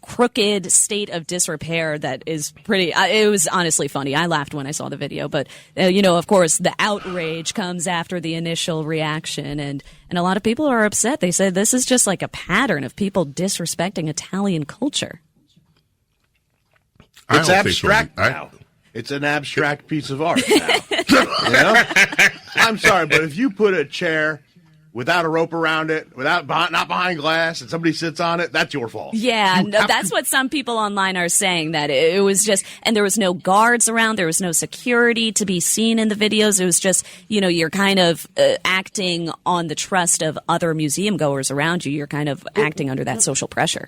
crooked state of disrepair that is pretty, it was honestly funny. I laughed when I saw the video, but, of course, the outrage comes after the initial reaction, and a lot of people are upset. They said this is just like a pattern of people disrespecting Italian culture. It's abstract now. It's an abstract piece of art now. I'm sorry, but if you put a chair without a rope around it, not behind glass, and somebody sits on it, that's your fault. Yeah, that's what some people online are saying, that it was just, and there was no guards around, there was no security to be seen in the videos. It was just, you're kind of acting on the trust of other museum goers around you. You're kind of acting under that social pressure.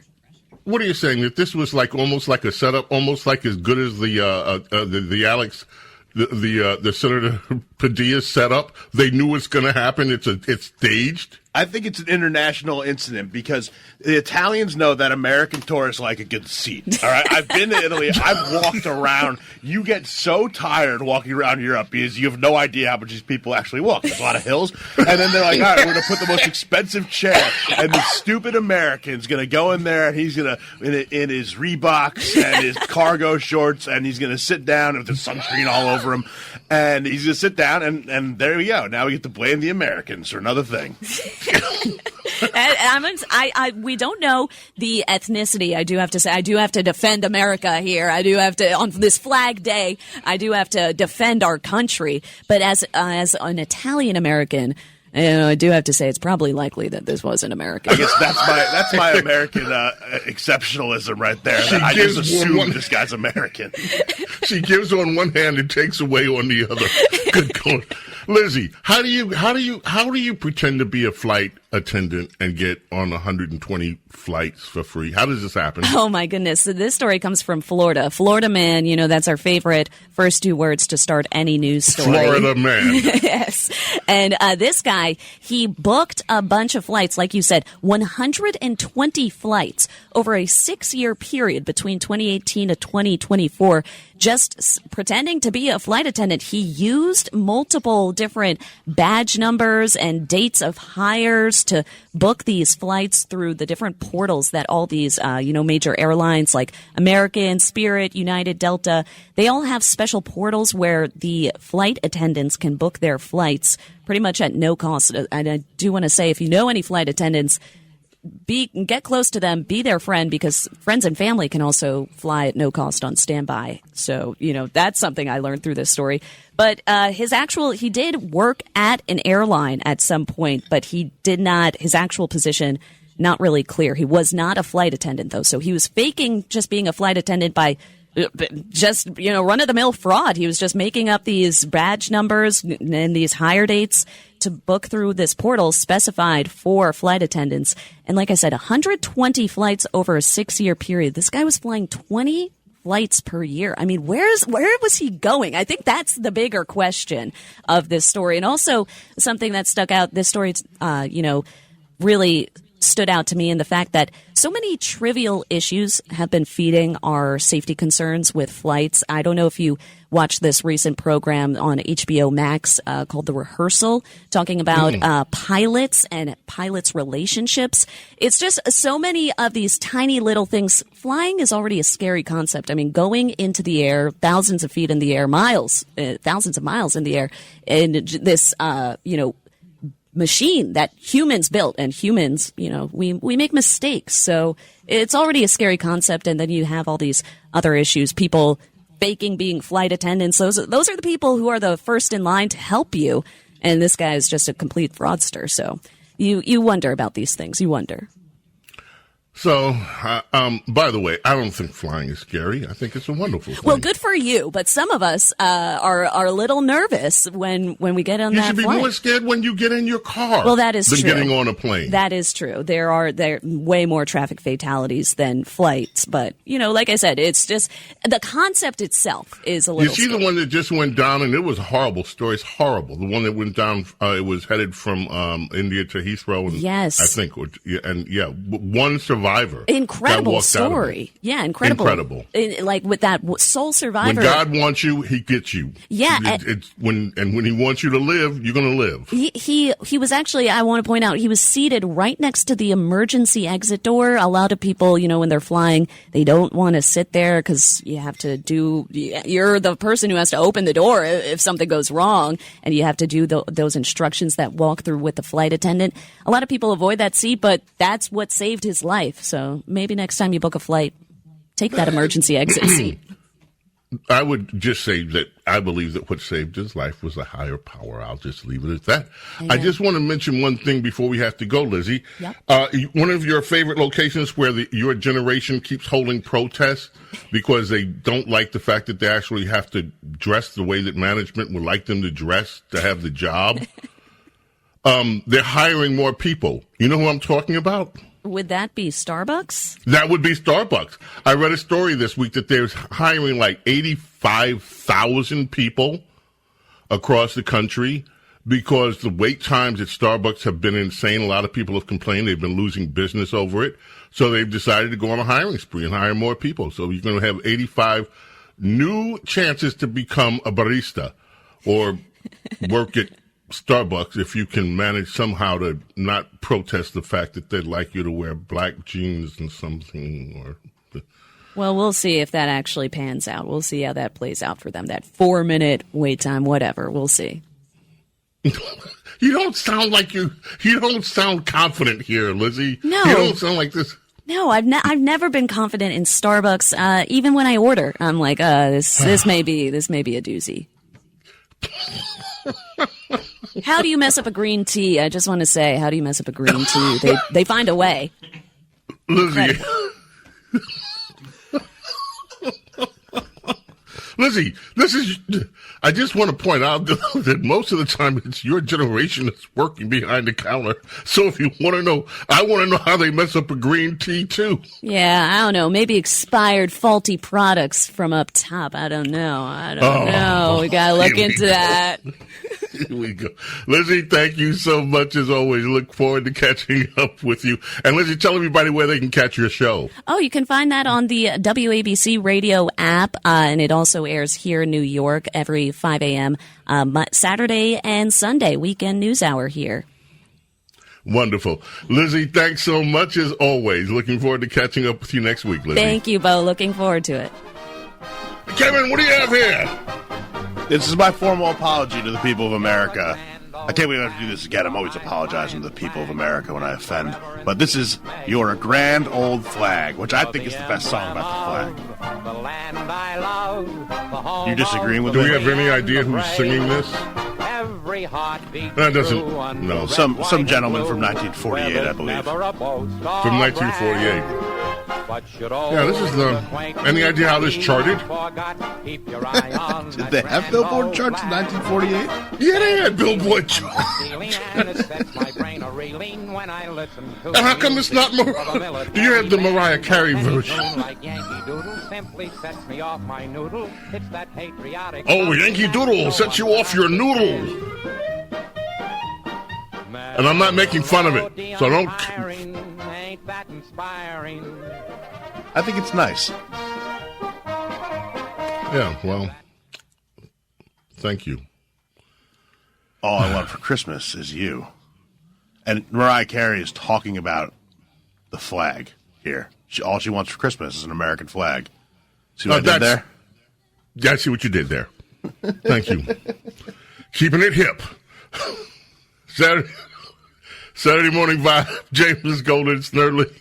What are you saying? That this was almost like a setup, almost like as good as the Senator Padilla setup? They knew what's going to happen. It's staged. I think it's an international incident because the Italians know that American tourists like a good seat. All right, I've been to Italy. I've walked around. You get so tired walking around Europe because you have no idea how much these people actually walk. There's a lot of hills, and then they're like, "All right, we're going to put the most expensive chair," and the stupid American's going to go in there and he's going to in his Reeboks and his cargo shorts, and he's going to sit down with the sunscreen all over him, and he's going to sit down, and there we go. Now we get to blame the Americans for another thing. We don't know the ethnicity. I do have to say, I do have to defend America here. I do have to, on this Flag Day, I do have to defend our country. But as an Italian American, I do have to say it's probably likely that this was an American. I guess that's my American exceptionalism right there. I just assume this guy's American. She gives on one hand and takes away on the other. Good God. Lizzie, how do you pretend to be a flight attendant and get on 120 flights for free? How does this happen? Oh my goodness. So this story comes from Florida. Florida man, that's our favorite first two words to start any news story. Florida man. Yes. And this guy, he booked a bunch of flights, like you said, 120 flights over a 6-year period between 2018 to 2024. Just pretending to be a flight attendant. He used multiple different badge numbers and dates of hires to book these flights through the different portals that all these, major airlines like American, Spirit, United, Delta, they all have special portals where the flight attendants can book their flights pretty much at no cost. And I do want to say, if you know any flight attendants, get close to them, be their friend, because friends and family can also fly at no cost on standby. So, that's something I learned through this story. But he did work at an airline at some point, but his actual position, not really clear. He was not a flight attendant, though. So he was faking just being a flight attendant by just, run-of-the-mill fraud. He was just making up these badge numbers and these hire dates to book through this portal specified for flight attendants. And like I said, 120 flights over a 6-year period. This guy was flying 20 flights per year. I mean, where was he going? I think that's the bigger question of this story. And also something that stuck out, this story, really stood out to me in the fact that so many trivial issues have been feeding our safety concerns with flights. I don't know if you watched this recent program on HBO Max called The Rehearsal, talking about pilots and pilots' relationships. It's just so many of these tiny little things. Flying is already a scary concept. I mean, going into the air, thousands of feet in the air, thousands of miles in the air, and this, machine that humans built, and humans, we make mistakes. So it's already a scary concept. And then you have all these other issues, people faking being flight attendants. Those are the people who are the first in line to help you. And this guy is just a complete fraudster. So you wonder about these things. You wonder. So, by the way, I don't think flying is scary. I think it's a wonderful thing. Well, good for you, but some of us are a little nervous when we get on that flight. You should be more scared when you get in your car. Well, that is than true. Getting on a plane. That is true. There are way more traffic fatalities than flights, but like I said, it's just the concept itself is a little. You see scary. the one that just went down, and it was a horrible story. It's horrible. The one that went down, it was headed from India to Heathrow, and yes, I think, one survivor. Incredible story. Yeah, incredible. Like with that sole survivor. When God wants you, He gets you. Yeah, when He wants you to live, you're going to live. He was actually, I want to point out, he was seated right next to the emergency exit door. A lot of people, when they're flying, they don't want to sit there because you have to you're the person who has to open the door if something goes wrong, and you have to do those instructions that walk through with the flight attendant. A lot of people avoid that seat, but that's what saved his life. So maybe next time you book a flight, take that emergency exit seat. I would just say that I believe that what saved his life was a higher power. I'll just leave it at that. Amen. I just want to mention one thing before we have to go, Lizzie. Yep. One of your favorite locations where your generation keeps holding protests because they don't like the fact that they actually have to dress the way that management would like them to dress to have the job. They're hiring more people. You know who I'm talking about? Would that be Starbucks? That would be Starbucks. I read a story this week that they're hiring like 85,000 people across the country because the wait times at Starbucks have been insane. A lot of people have complained they've been losing business over it. So they've decided to go on a hiring spree and hire more people. So you're going to have 85 new chances to become a barista or work at Starbucks if you can manage somehow to not protest the fact that they'd like you to wear black jeans and something. Well, we'll see if that actually pans out. We'll see how that plays out for them. That 4-minute wait time, whatever. We'll see. You don't sound like you don't sound confident here, Lizzie. No. You don't sound like this. No, I've never been confident in Starbucks. Even when I order, I'm like, this may be a doozy. How do you mess up a green tea? I just want to say, how do you mess up a green tea? They find a way. Lizzie. Lizzie, I just want to point out that most of the time it's your generation that's working behind the counter. So if you want to know, I want to know how they mess up a green tea too. Yeah, I don't know. Maybe expired faulty products from up top. I don't know. We got to look into that. Here we go. Lizzie, thank you so much as always. Look forward to catching up with you. And Lizzie, tell everybody where they can catch your show. Oh, you can find that on the WABC radio app, and it also airs here in New York every 5 a.m. Saturday and Sunday, weekend news hour here. Wonderful. Lizzie, thanks so much as always. Looking forward to catching up with you next week, Lizzie. Thank you, Bo. Looking forward to it. Kevin, what do you have here? This is my formal apology to the people of America. I can't believe I have to do this again. I'm always apologizing to the people of America when I offend. But this is You're a Grand Old Flag, which I think is the best song about the flag. You disagreeing with me? Do we have any idea who's singing this? That doesn't. No. Some gentleman from 1948, I believe. From 1948. Yeah, this is the. Any idea how this charted? Did they have Billboard charts in 1948? Yeah, they had Billboard charts. And how come it's not Mariah? Do you have the Mariah Carey version? Oh, Yankee Doodle sets you off your noodle. And I'm not making fun of it, so don't. I think it's nice. Yeah, well, thank you. All I want for Christmas is you. And Mariah Carey is talking about the flag here. All she wants for Christmas is an American flag. See what I did there? Yeah, I see what you did there. Thank you. Keeping it hip. Saturday morning vibe. James Golden, Snerdley.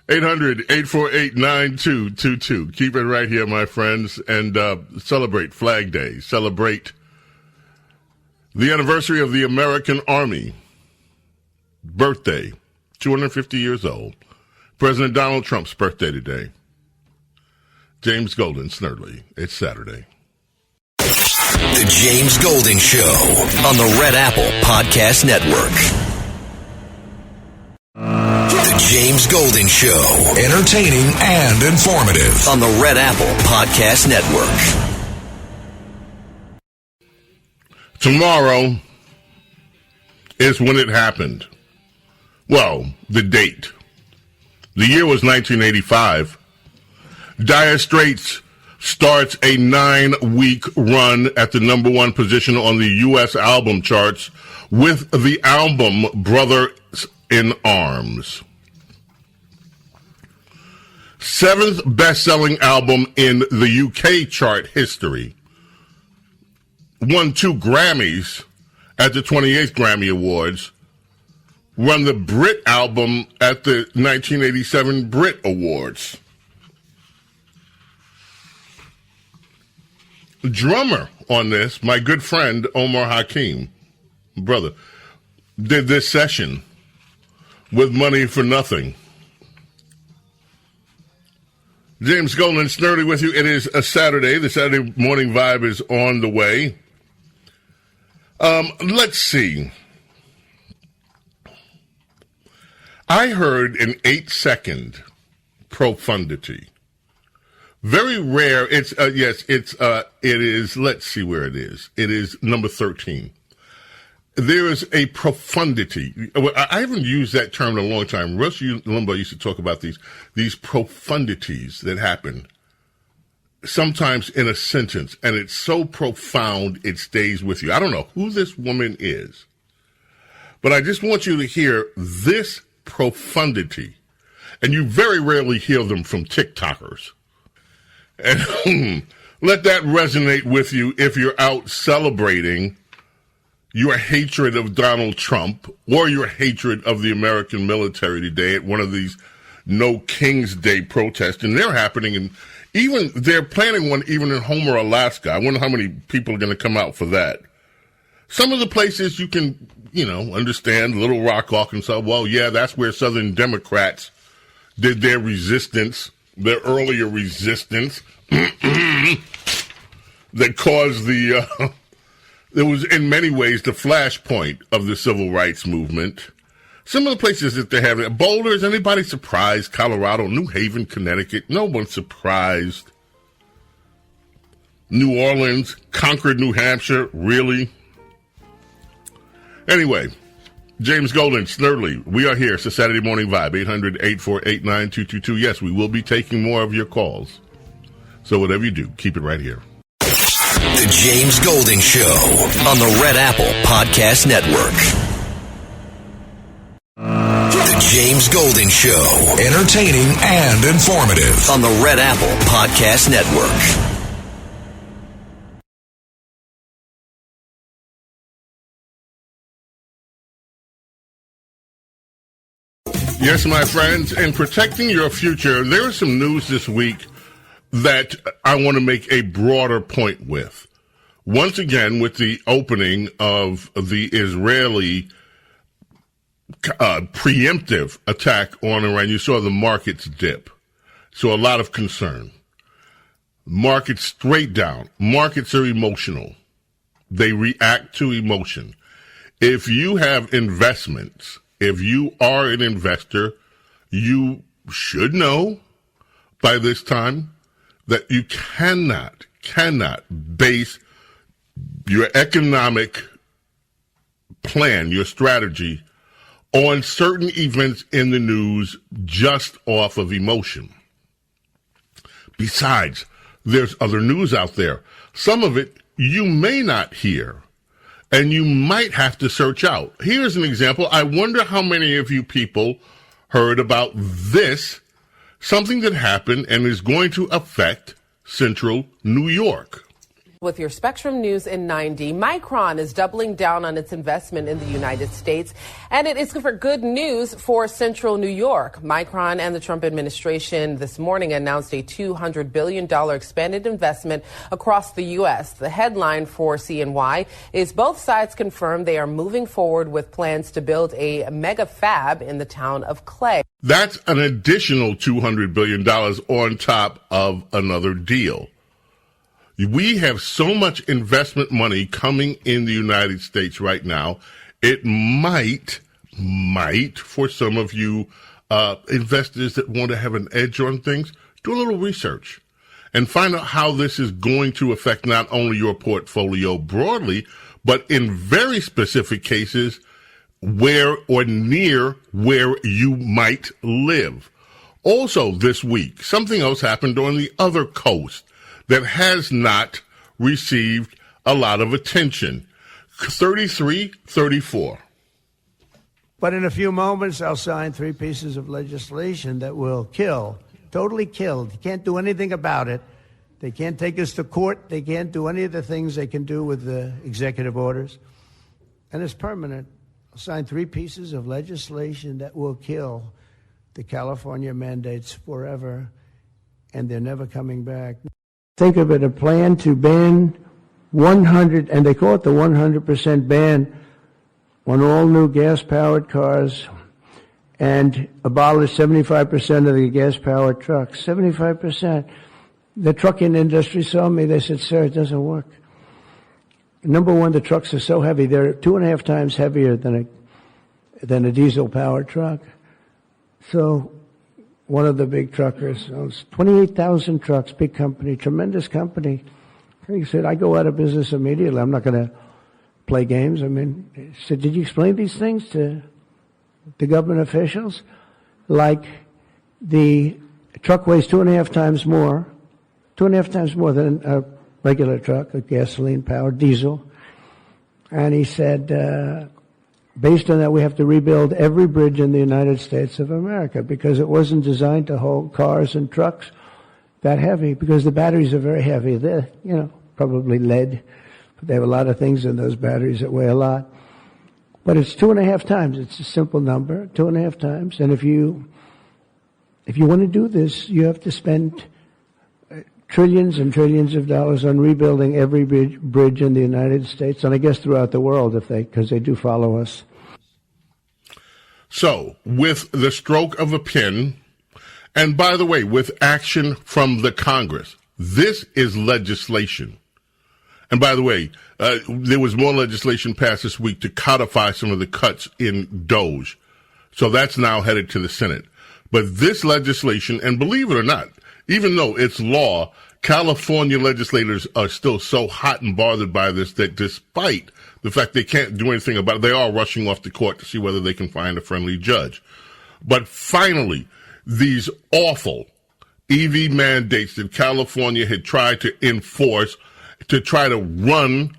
800-848-9222. Keep it right here, my friends, and celebrate Flag Day. Celebrate the anniversary of the American Army. Birthday, 250 years old. President Donald Trump's birthday today. James Golden, Snerdley. It's Saturday. The James Golden Show on the Red Apple Podcast Network. The James Golden Show, entertaining and informative on the Red Apple Podcast Network. Tomorrow is when it happened. Well, the date. The year was 1985. Dire Straits starts a 9-week run at the number one position on the U.S. album charts with the album Brothers in Arms. 7th best-selling album in the UK chart history. Won 2 Grammys at the 28th Grammy Awards. Won the Brit album at the 1987 Brit Awards. Drummer on this, my good friend Omar Hakim, brother, did this session with Money for Nothing. James Golden, Snerdley with you. It is a Saturday. The Saturday morning vibe is on the way. Let's see. I heard an 8-second profundity. Very rare. It is, let's see where it is. It is number 13. There is a profundity. I haven't used that term in a long time. Rush Limbaugh used to talk about these profundities that happen sometimes in a sentence, and it's so profound it stays with you. I don't know who this woman is, but I just want you to hear this profundity, and you very rarely hear them from TikTokers. And let that resonate with you if you're out celebrating your hatred of Donald Trump or your hatred of the American military today at one of these No King's Day protests. And they're happening, and they're planning one even in Homer, Alaska. I wonder how many people are going to come out for that. Some of the places you can, understand, Little Rock, Arkansas, well, yeah, that's where Southern Democrats did their resistance, their earlier resistance that caused it was in many ways the flashpoint of the civil rights movement. Some of the places that they have, Boulder, is anybody surprised? Colorado, New Haven, Connecticut, no one's surprised. New Orleans, Concord, New Hampshire, really? Anyway, James Golden, Snerdley, we are here. It's a Saturday morning vibe, 800-848-9222. Yes, we will be taking more of your calls. So whatever you do, keep it right here. The James Golden Show on the Red Apple Podcast Network. The James Golden Show, entertaining and informative on the Red Apple Podcast Network. Yes, my friends, in protecting your future, there is some news this week that I want to make a broader point with. Once again, with the opening of the Israeli preemptive attack on Iran, you saw the markets dip. So a lot of concern. Markets straight down. Markets are emotional. They react to emotion. If you have investments, if you are an investor, you should know by this time that you cannot base your economic plan, your strategy, on certain events in the news just off of emotion. Besides, there's other news out there. Some of it you may not hear, and you might have to search out. Here's an example. I wonder how many of you people heard about this, something that happened and is going to affect central New York. With your Spectrum News in 90, Micron is doubling down on its investment in the United States, and it is for good news for central New York. Micron and the Trump administration this morning announced a $200 billion expanded investment across the U.S. The headline for CNY is both sides confirm they are moving forward with plans to build a mega fab in the town of Clay. That's an additional $200 billion on top of another deal. We have so much investment money coming in the United States right now. It might, for some of you investors that want to have an edge on things, do a little research and find out how this is going to affect not only your portfolio broadly, but in very specific cases where or near where you might live. Also this week, something else happened on the other coast that has not received a lot of attention. 33-34. But in a few moments, I'll sign 3 pieces of legislation that will kill, totally kill. You can't do anything about it. They can't take us to court. They can't do any of the things they can do with the executive orders. And it's permanent. I'll sign 3 pieces of legislation that will kill the California mandates forever, and they're never coming back. Think of it, a plan to ban 100, and they call it the 100% ban on all new gas-powered cars and abolish 75% of the gas-powered trucks. 75%. The trucking industry saw me. They said, sir, it doesn't work. Number one, the trucks are so heavy. They're 2.5 times heavier than a diesel-powered truck. So one of the big truckers owns 28,000 trucks, big company, tremendous company. He said, I go out of business immediately. I'm not going to play games. I mean, he said, did you explain these things to the government officials? Like the truck weighs 2.5 times more than a regular truck, a gasoline-powered diesel. And he said, based on that, we have to rebuild every bridge in the United States of America because it wasn't designed to hold cars and trucks that heavy because the batteries are very heavy. They're, probably lead. But they have a lot of things in those batteries that weigh a lot. But it's 2.5 times. It's a simple number, 2.5 times. And if you want to do this, you have to spend trillions and trillions of dollars on rebuilding every bridge in the United States, and I guess throughout the world, because they do follow us. So, with the stroke of a pen, and by the way, with action from the Congress, this is legislation. And by the way, there was more legislation passed this week to codify some of the cuts in DOGE. So that's now headed to the Senate. But this legislation, and believe it or not, even though it's law, California legislators are still so hot and bothered by this that despite the fact they can't do anything about it, they are rushing off to court to see whether they can find a friendly judge. But finally, these awful EV mandates that California had tried to enforce to try to run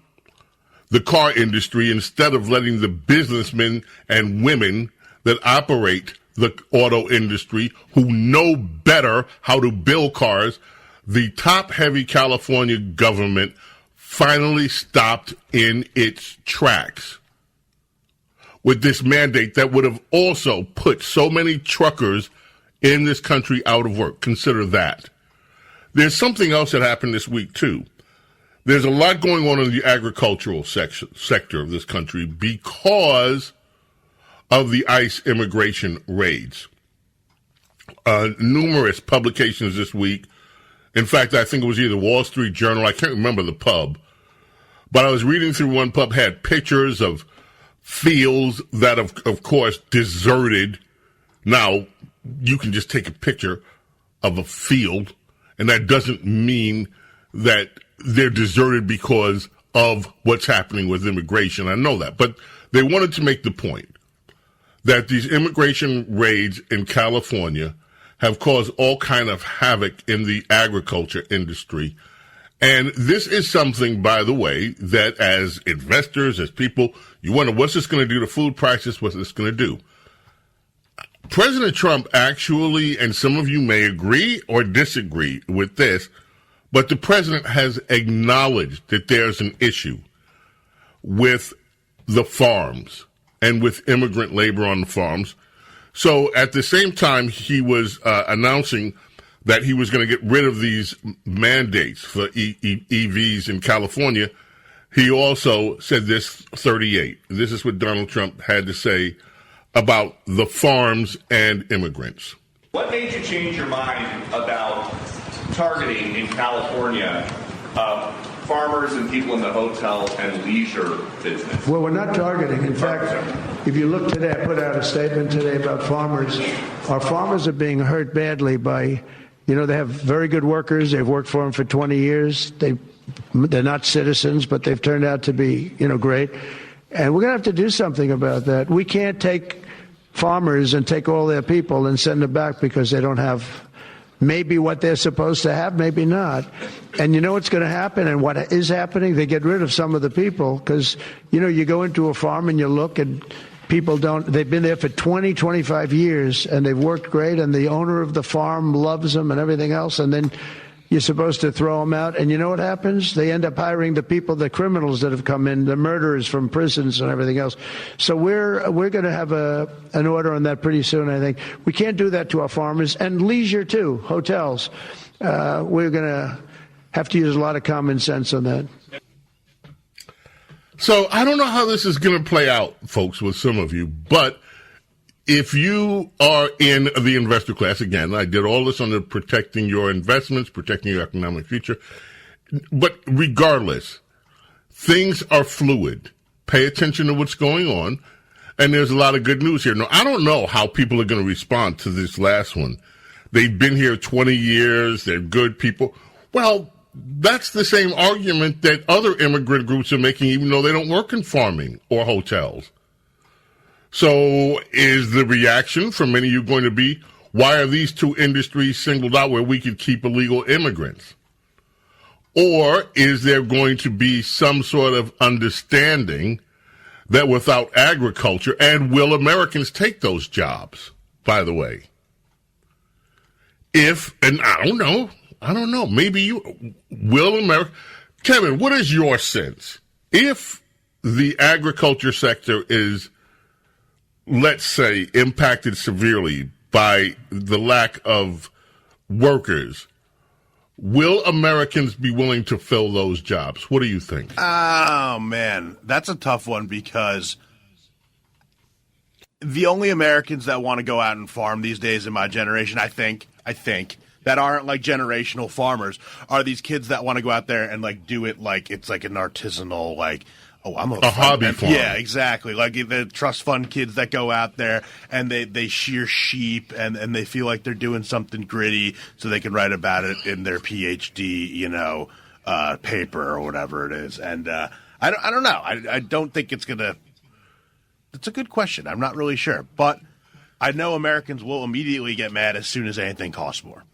the car industry instead of letting the businessmen and women that operate the auto industry who know better how to build cars, the top-heavy California government finally stopped in its tracks with this mandate that would have also put so many truckers in this country out of work. Consider that. There's something else that happened this week, too. There's a lot going on in the agricultural sector of this country because of the ICE immigration raids. Numerous publications this week. In fact, I think it was either Wall Street Journal, I can't remember the pub, but I was reading through one pub, had pictures of fields that, of course, deserted. Now, you can just take a picture of a field, and that doesn't mean that they're deserted because of what's happening with immigration. I know that. But they wanted to make the point that these immigration raids in California have caused all kind of havoc in the agriculture industry. And this is something, by the way, that as investors, as people, you wonder, what's this going to do to food prices? What's this going to do? President Trump actually, and some of you may agree or disagree with this, but the president has acknowledged that there's an issue with the farms and with immigrant labor on the farms. So at the same time, he was announcing that he was going to get rid of these mandates for EVs in California. He also said this 38. This is what Donald Trump had to say about the farms and immigrants. What made you change your mind about targeting in California farmers and people in the hotel and leisure business? Well, we're not targeting. In fact, if you look today, I put out a statement today about farmers. Our farmers are being hurt badly by, they have very good workers. They've worked for them for 20 years. They're not citizens, but they've turned out to be, great. And we're going to have to do something about that. We can't take farmers and take all their people and send them back because they don't have maybe what they're supposed to have, maybe not. And you know what's going to happen and what is happening? They get rid of some of the people because, you go into a farm and you look and people they've been there for 20, 25 years and they've worked great and the owner of the farm loves them and everything else. And then you're supposed to throw them out. And you know what happens? They end up hiring the people, the criminals that have come in, the murderers from prisons and everything else. So we're going to have an order on that pretty soon, I think. We can't do that to our farmers. And leisure, too, hotels. We're going to have to use a lot of common sense on that. So I don't know how this is going to play out, folks, with some of you, but if you are in the investor class, again, I did all this under protecting your investments, protecting your economic future. But regardless, things are fluid. Pay attention to what's going on. And there's a lot of good news here. Now, I don't know how people are going to respond to this last one. They've been here 20 years. They're good people. Well, that's the same argument that other immigrant groups are making, even though they don't work in farming or hotels. So is the reaction from many of you going to be, why are these two industries singled out where we could keep illegal immigrants? Or is there going to be some sort of understanding that without agriculture, and will Americans take those jobs, by the way? And I don't know, maybe will America, Kevin, what is your sense? If the agriculture sector is, let's say, impacted severely by the lack of workers, will Americans be willing to fill those jobs? What do you think? Oh, man, that's a tough one because the only Americans that want to go out and farm these days in my generation, I think, that aren't like generational farmers are these kids that want to go out there and like do it like it's like an artisanal, like, I'm a hobby farm. Yeah, exactly. Like the trust fund kids that go out there and they shear sheep and they feel like they're doing something gritty so they can write about it in their PhD, paper or whatever it is. And I don't know. I don't think it's going to – it's a good question. I'm not really sure. But I know Americans will immediately get mad as soon as anything costs more.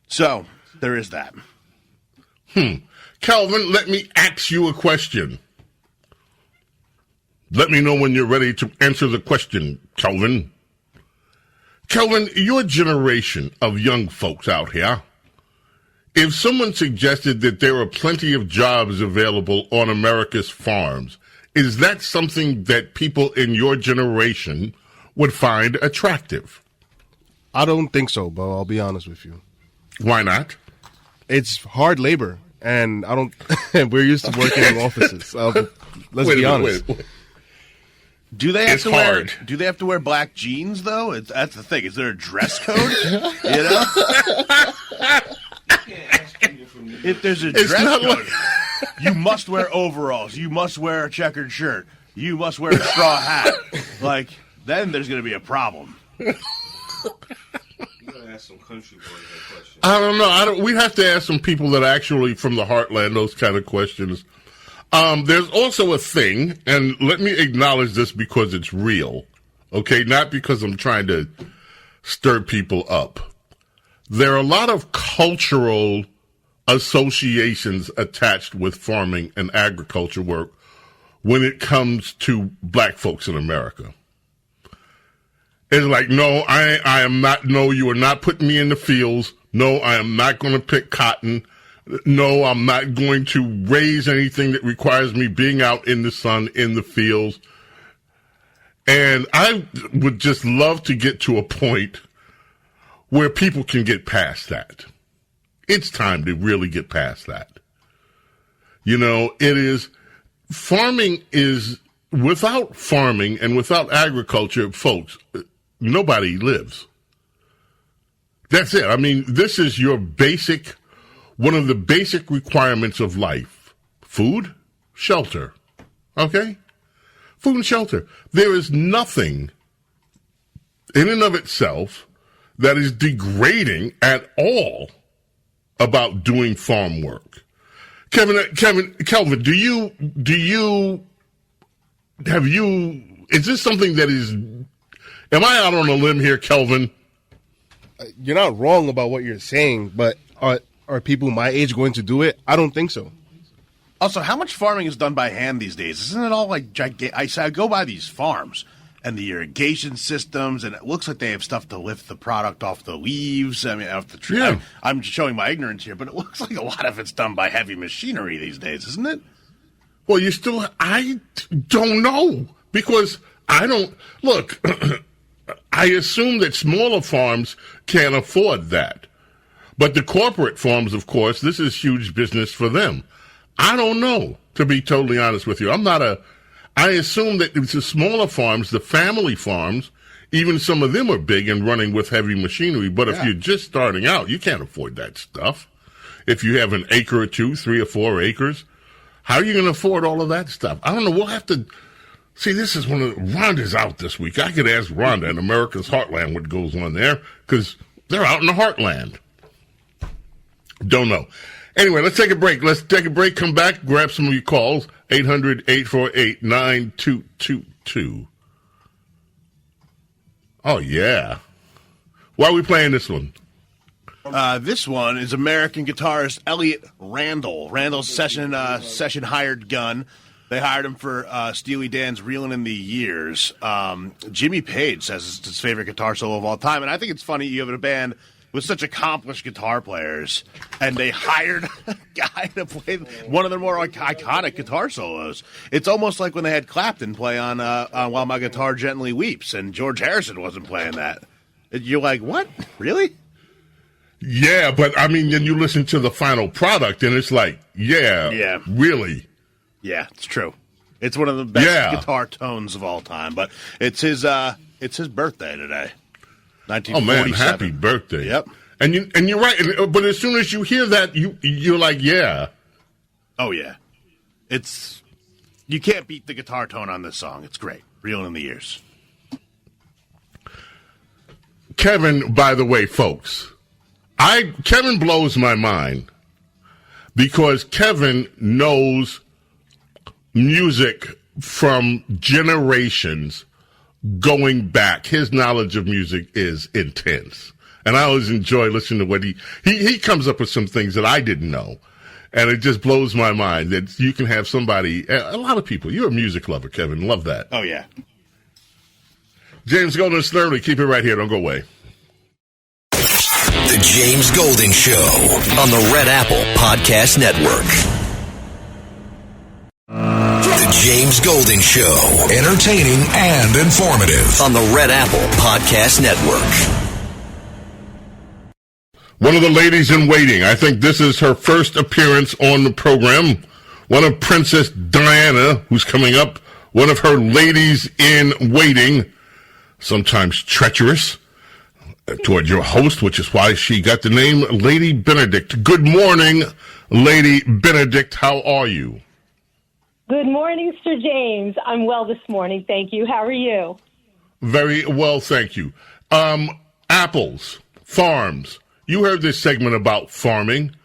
So there is that. Calvin, let me ask you a question. Let me know when you're ready to answer the question, Calvin. Calvin, your generation of young folks out here, if someone suggested that there are plenty of jobs available on America's farms, is that something that people in your generation would find attractive? I don't think so, Bo. I'll be honest with you. Why not? It's hard labor, and I don't. We're used to working in offices. Let's be honest. Wait. Do they have It's to hard. wear? Do they have to wear black jeans though? That's the thing. Is there a dress code? You know, if there's a It's dress not code, like- you must wear overalls. You must wear a checkered shirt. You must wear a straw hat. Like then, there's going to be a problem. I don't know. We have to ask some people that are actually from the heartland those kind of questions. There's also a thing, and let me acknowledge this because it's real, okay? Not because I'm trying to stir people up. There are a lot of cultural associations attached with farming and agriculture work when it comes to black folks in America. It's like, no, I am not, no, you are not putting me in the fields. No, I am not going to pick cotton. No, I'm not going to raise anything that requires me being out in the sun, in the fields. And I would just love to get to a point where people can get past that. It's time to really get past that. You know, farming is, without farming and without agriculture, folks, nobody lives. That's it. I mean, this is your one of the basic requirements of life. Food, shelter. Okay? Food and shelter. There is nothing in and of itself that is degrading at all about doing farm work. Kelvin, is this something that is, am I out on a limb here, Kelvin? You're not wrong about what you're saying, but are people my age going to do it? I don't think so. Also, how much farming is done by hand these days? Isn't it all like gigantic? I go by these farms and the irrigation systems, and it looks like they have stuff to lift the product off the leaves. I mean, off the tree. Yeah. I'm showing my ignorance here, but it looks like a lot of it's done by heavy machinery these days, isn't it? Well, I don't know, because I don't, look, I assume that smaller farms can't afford that. But the corporate farms, of course, this is huge business for them. I don't know, to be totally honest with you. I assume that it's the smaller farms, the family farms, even some of them are big and running with heavy machinery. But if you're just starting out, you can't afford that stuff. If you have an acre or two, 3 or 4 acres, how are you going to afford all of that stuff? I don't know. We'll have to see. This is Rhonda's out this week. I could ask Rhonda in America's Heartland what goes on there, because they're out in the heartland. Don't know. Anyway, let's take a break. Come back, grab some of your calls. 800-848-9222. Oh, yeah. Why are we playing this one? This one is American guitarist Elliot Randall. Randall's session hired gun. They hired him for Steely Dan's Reelin' in the Years. Jimmy Page says it's his favorite guitar solo of all time. And I think it's funny you have a band with such accomplished guitar players, and they hired a guy to play one of their more iconic guitar solos. It's almost like when they had Clapton play on While My Guitar Gently Weeps, and George Harrison wasn't playing that. You're like, what? Really? Yeah, but I mean, then you listen to the final product, and it's like, yeah, really? Yeah, it's true. It's one of the best guitar tones of all time. But it's his birthday today. 1947. Oh man, happy birthday! Yep. And you're right. But as soon as you hear that, you're like, yeah. Oh yeah. You can't beat the guitar tone on this song. It's great. Reelin' in the Years. Kevin, by the way, folks, Kevin blows my mind because Kevin knows music from generations going back. His knowledge of music is intense. And I always enjoy listening to what he comes up with some things that I didn't know. And it just blows my mind that you can have somebody, a lot of people, you're a music lover, Kevin, love that. Oh, yeah. James Golden, Snerdley, keep it right here, don't go away. The James Golden Show on the Red Apple Podcast Network. The James Golden Show, entertaining and informative on the Red Apple Podcast Network. One of the ladies in waiting. I think this is her first appearance on the program. One of Princess Diana, who's coming up one of her ladies in waiting, sometimes treacherous toward your host, which is why she got the name Lady Benedict. Good morning, Lady Benedict. How are you? Good morning, Sir James. I'm well this morning. Thank you. How are you? Very well, thank you. Apples, farms. You heard this segment about farming.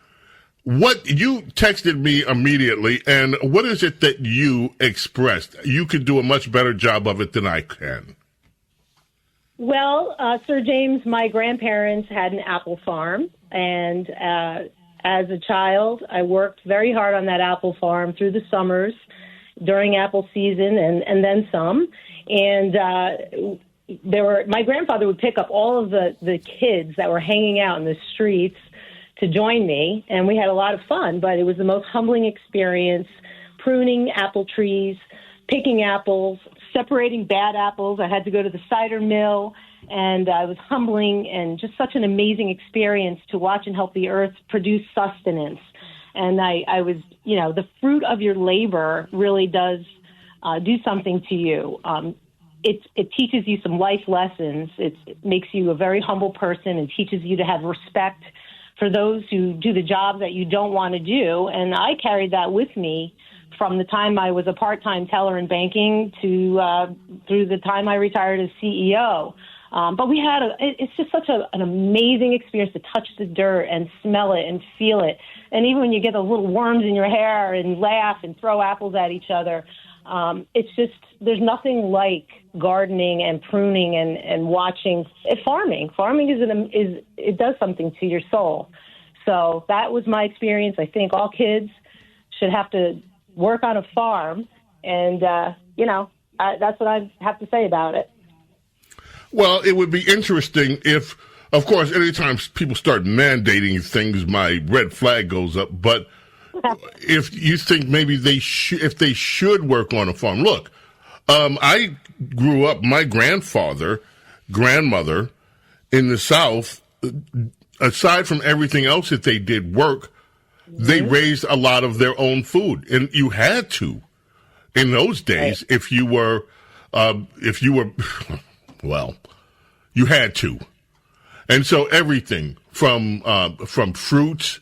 What you texted me immediately, and what is it that you expressed? You could do a much better job of it than I can. Well, Sir James, my grandparents had an apple farm, and as a child, I worked very hard on that apple farm through the summers during apple season and then some. And my grandfather would pick up all of the kids that were hanging out in the streets to join me, and we had a lot of fun, but it was the most humbling experience, pruning apple trees, picking apples, separating bad apples. I had to go to the cider mill, and it was humbling and just such an amazing experience to watch and help the earth produce sustenance. And I was, the fruit of your labor really does do something to you. It teaches you some life lessons. It makes you a very humble person and teaches you to have respect for those who do the job that you don't want to do. And I carried that with me from the time I was a part-time teller in banking to through the time I retired as CEO. But it's just such an amazing experience to touch the dirt and smell it and feel it. And even when you get those little worms in your hair and laugh and throw apples at each other, it's just, there's nothing like gardening and pruning and watching farming. Farming it does something to your soul. So that was my experience. I think all kids should have to work on a farm, and that's what I have to say about it. Well, it would be interesting if, of course, anytime people start mandating things, my red flag goes up. But if you think maybe if they should work on a farm, look, I grew up. My grandmother in the South, aside from everything else that they did work, they raised a lot of their own food, and you had to in those days. Right. If you were, well, you had to, and so everything from fruits.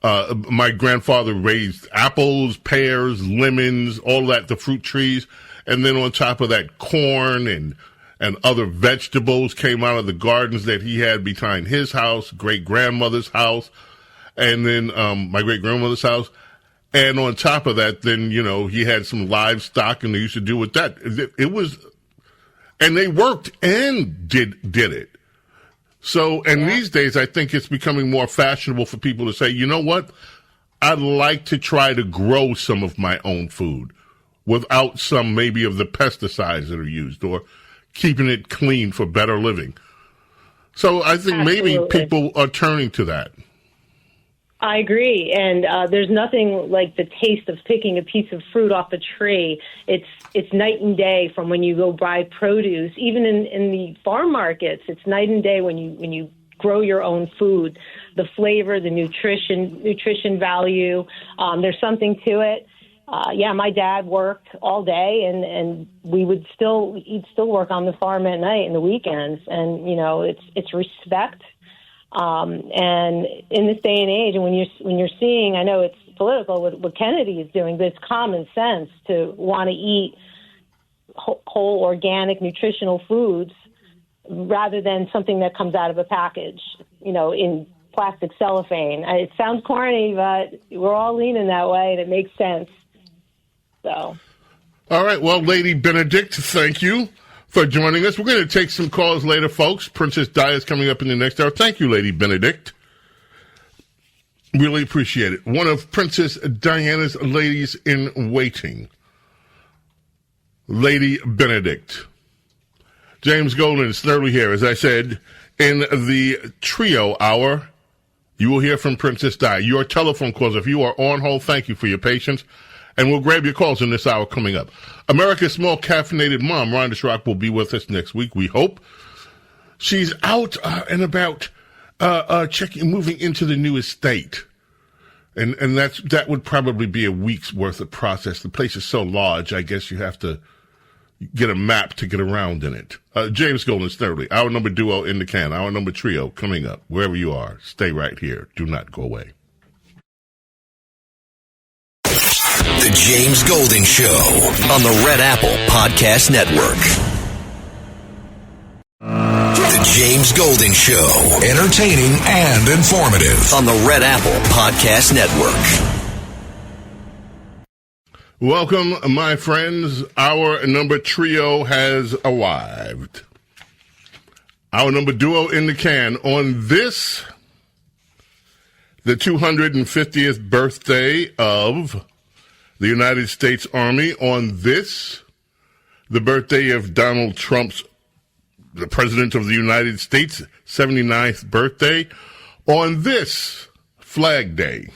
My grandfather raised apples, pears, lemons, all that, the fruit trees, and then on top of that, corn and other vegetables came out of the gardens that he had behind his house, great-grandmother's house, and then my great-grandmother's house. And on top of that, then, he had some livestock, and they used to do with that. It was, and they worked and did it. So, and these days, I think it's becoming more fashionable for people to say, you know what? I'd like to try to grow some of my own food without some maybe of the pesticides that are used, or keeping it clean for better living. So I think maybe people are turning to that. I agree, and there's nothing like the taste of picking a piece of fruit off a tree. It's night and day from when you go buy produce. Even in the farm markets, it's night and day when you grow your own food. The flavor, the nutrition value, there's something to it. My dad worked all day, and he'd still work on the farm at night and the weekends, and it's respect. And in this day and age, and when you're seeing, I know it's political what Kennedy is doing, but it's common sense to want to eat whole, organic, nutritional foods rather than something that comes out of a package, in plastic cellophane. It sounds corny, but we're all leaning that way, and it makes sense. So. All right. Well, Lady Benedict, thank you for joining us. We're going to take some calls later, folks. Princess Di is coming up in the next hour. Thank you, Lady Benedict. Really appreciate it. One of Princess Diana's ladies in waiting, Lady Benedict. James Golden, Snerdley here. As I said, in the trio hour, you will hear from Princess Di. Your telephone calls, if you are on hold, thank you for your patience. And we'll grab your calls in this hour coming up. America's small caffeinated mom, Rhonda Schrock, will be with us next week, we hope. She's out and about moving into the new estate. And that would probably be a week's worth of process. The place is so large, I guess you have to get a map to get around in it. James Golden, Snerdley, our number duo in the can, our number trio coming up. Wherever you are, stay right here. Do not go away. The James Golden Show on the Red Apple Podcast Network. The James Golden Show, entertaining and informative on the Red Apple Podcast Network. Welcome, my friends. Our number trio has arrived. Our number duo in the can on this, the 250th birthday of the United States Army, on this, the birthday of Donald Trump's, the President of the United States, 79th birthday, on this Flag Day.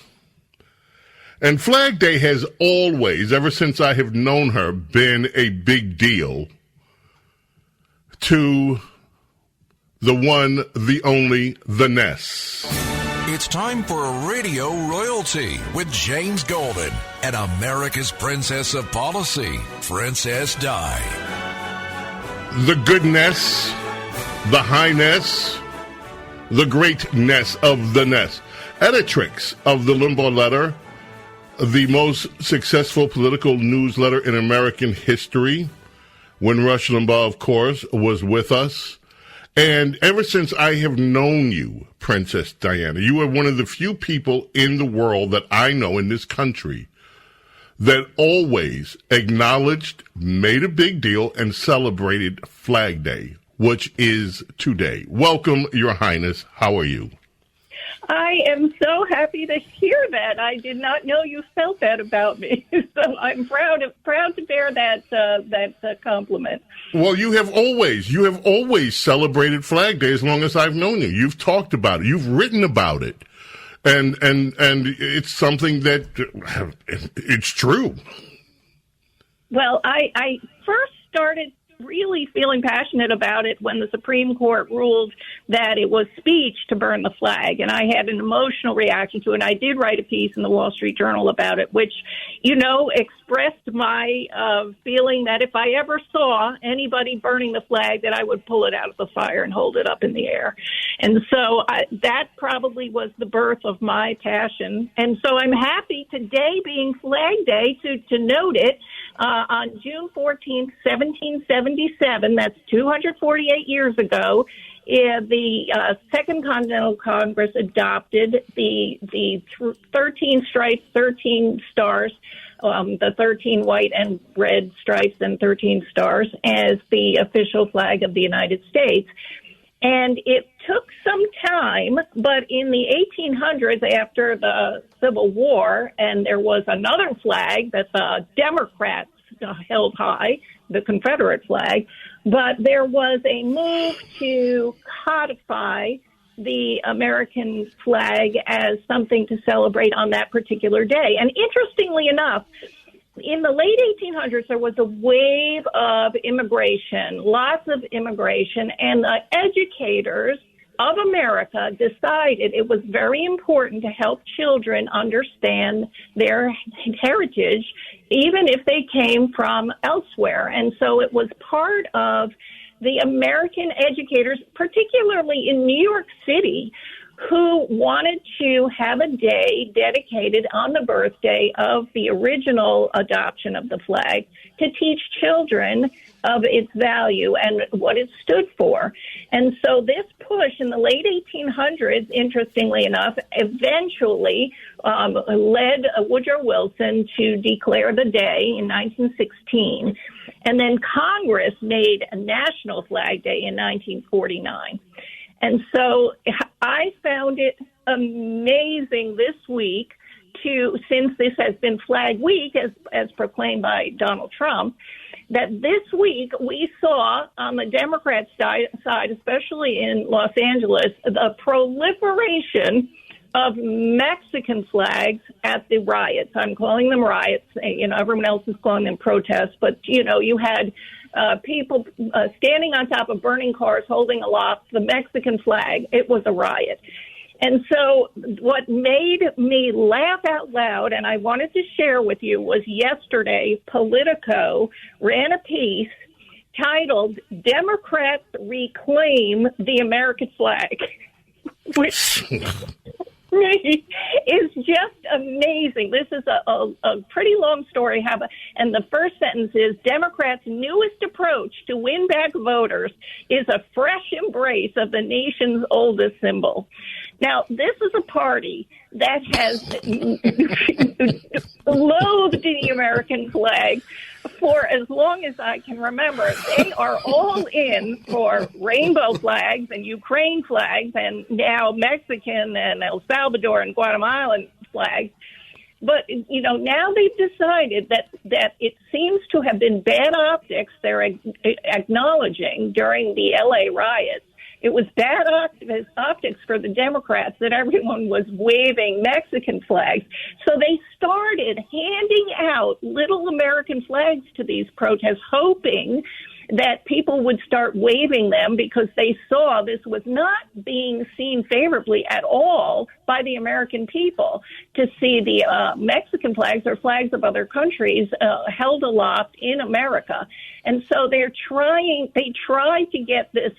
And Flag Day has always, ever since I have known her, been a big deal to the one, the only, the Ness. It's time for Radio Royalty with James Golden and America's Princess of Policy, Princess Di. The goodness, the highness, the greatness of the Ness. Editrix of the Limbaugh Letter, the most successful political newsletter in American history, when Rush Limbaugh, of course, was with us. And ever since I have known you, Princess Diana, you are one of the few people in the world that I know in this country that always acknowledged, made a big deal, and celebrated Flag Day, which is today. Welcome, Your Highness. How are you? I am so happy to hear that. I did not know you felt that about me, so I'm proud to bear that compliment. Well, you have always celebrated Flag Day as long as I've known you. You've talked about it. You've written about it, and it's something that it's true. Well, I first started really feeling passionate about it when the Supreme Court ruled that it was speech to burn the flag, and I had an emotional reaction to it. And I did write a piece in the Wall Street Journal about it, which, expressed my feeling that if I ever saw anybody burning the flag, that I would pull it out of the fire and hold it up in the air. And so that probably was the birth of my passion. And so I'm happy today, being Flag Day, to note it. On June 14th, 1777, that's 248 years ago, the Second Continental Congress adopted the 13 stripes, 13 stars, the 13 white and red stripes and 13 stars as the official flag of the United States. And it took some time, but in the 1800s, after the Civil War, and there was another flag that the Democrats held high, the Confederate flag, but there was a move to codify the American flag as something to celebrate on that particular day. And interestingly enough, in the late 1800s, there was a wave of immigration, lots of immigration, and the educators of America decided it was very important to help children understand their heritage, even if they came from elsewhere. And so it was part of the American educators, particularly in New York City, who wanted to have a day dedicated on the birthday of the original adoption of the flag to teach children of its value and what it stood for. And so this push in the late 1800s, interestingly enough, eventually led Woodrow Wilson to declare the day in 1916. And then Congress made a National Flag Day in 1949. And so I found it amazing this week since this has been Flag Week, as proclaimed by Donald Trump, that this week we saw on the Democrat side, especially in Los Angeles, the proliferation of Mexican flags at the riots. I'm calling them riots. Everyone else is calling them protests. But, you had people standing on top of burning cars holding aloft the Mexican flag. It was a riot. And so what made me laugh out loud, and I wanted to share with you, was yesterday Politico ran a piece titled "Democrats Reclaim the American Flag," which is just amazing. This is a pretty long story, and the first sentence is, "Democrats' newest approach to win back voters is a fresh embrace of the nation's oldest symbol." Now, this is a party that has loathed the American flag for as long as I can remember. They are all in for rainbow flags and Ukraine flags and now Mexican and El Salvador and Guatemalan flags. But, now they've decided that it seems to have been bad optics they're acknowledging during the L.A. riots. It was bad optics for the Democrats that everyone was waving Mexican flags. So they started handing out little American flags to these protests, hoping that people would start waving them because they saw this was not being seen favorably at all by the American people, to see the Mexican flags or flags of other countries held aloft in America. And so they tried to get this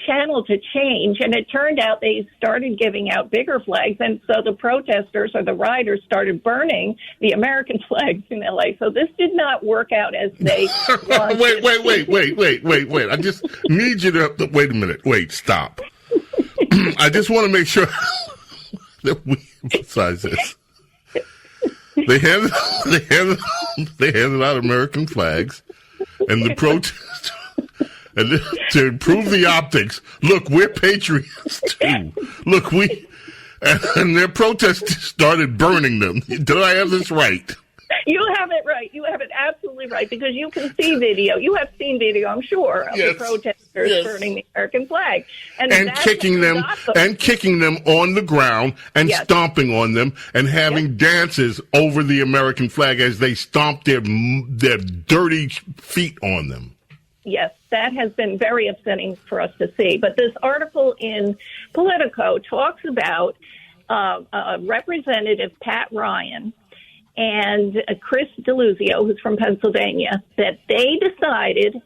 channel to change, and it turned out they started giving out bigger flags, and so the protesters or the rioters started burning the American flags in LA. So this did not work out as they wanted. Wait. I just need you to wait a minute. Wait, stop. I just want to make sure that we emphasize this. They handed out American flags, and the protest. And to improve the optics, look, we're patriots too. Look, and their protesters started burning them. Did I have this right? You have it right. You have it absolutely right, because you can see video. You have seen video, I'm sure, of the protesters burning the American flag and kicking them on the ground and stomping on them and having dances over the American flag as they stomped their dirty feet on them. Yes, that has been very upsetting for us to see. But this article in Politico talks about Representative Pat Ryan and Chris DeLuzio, who's from Pennsylvania, that they decided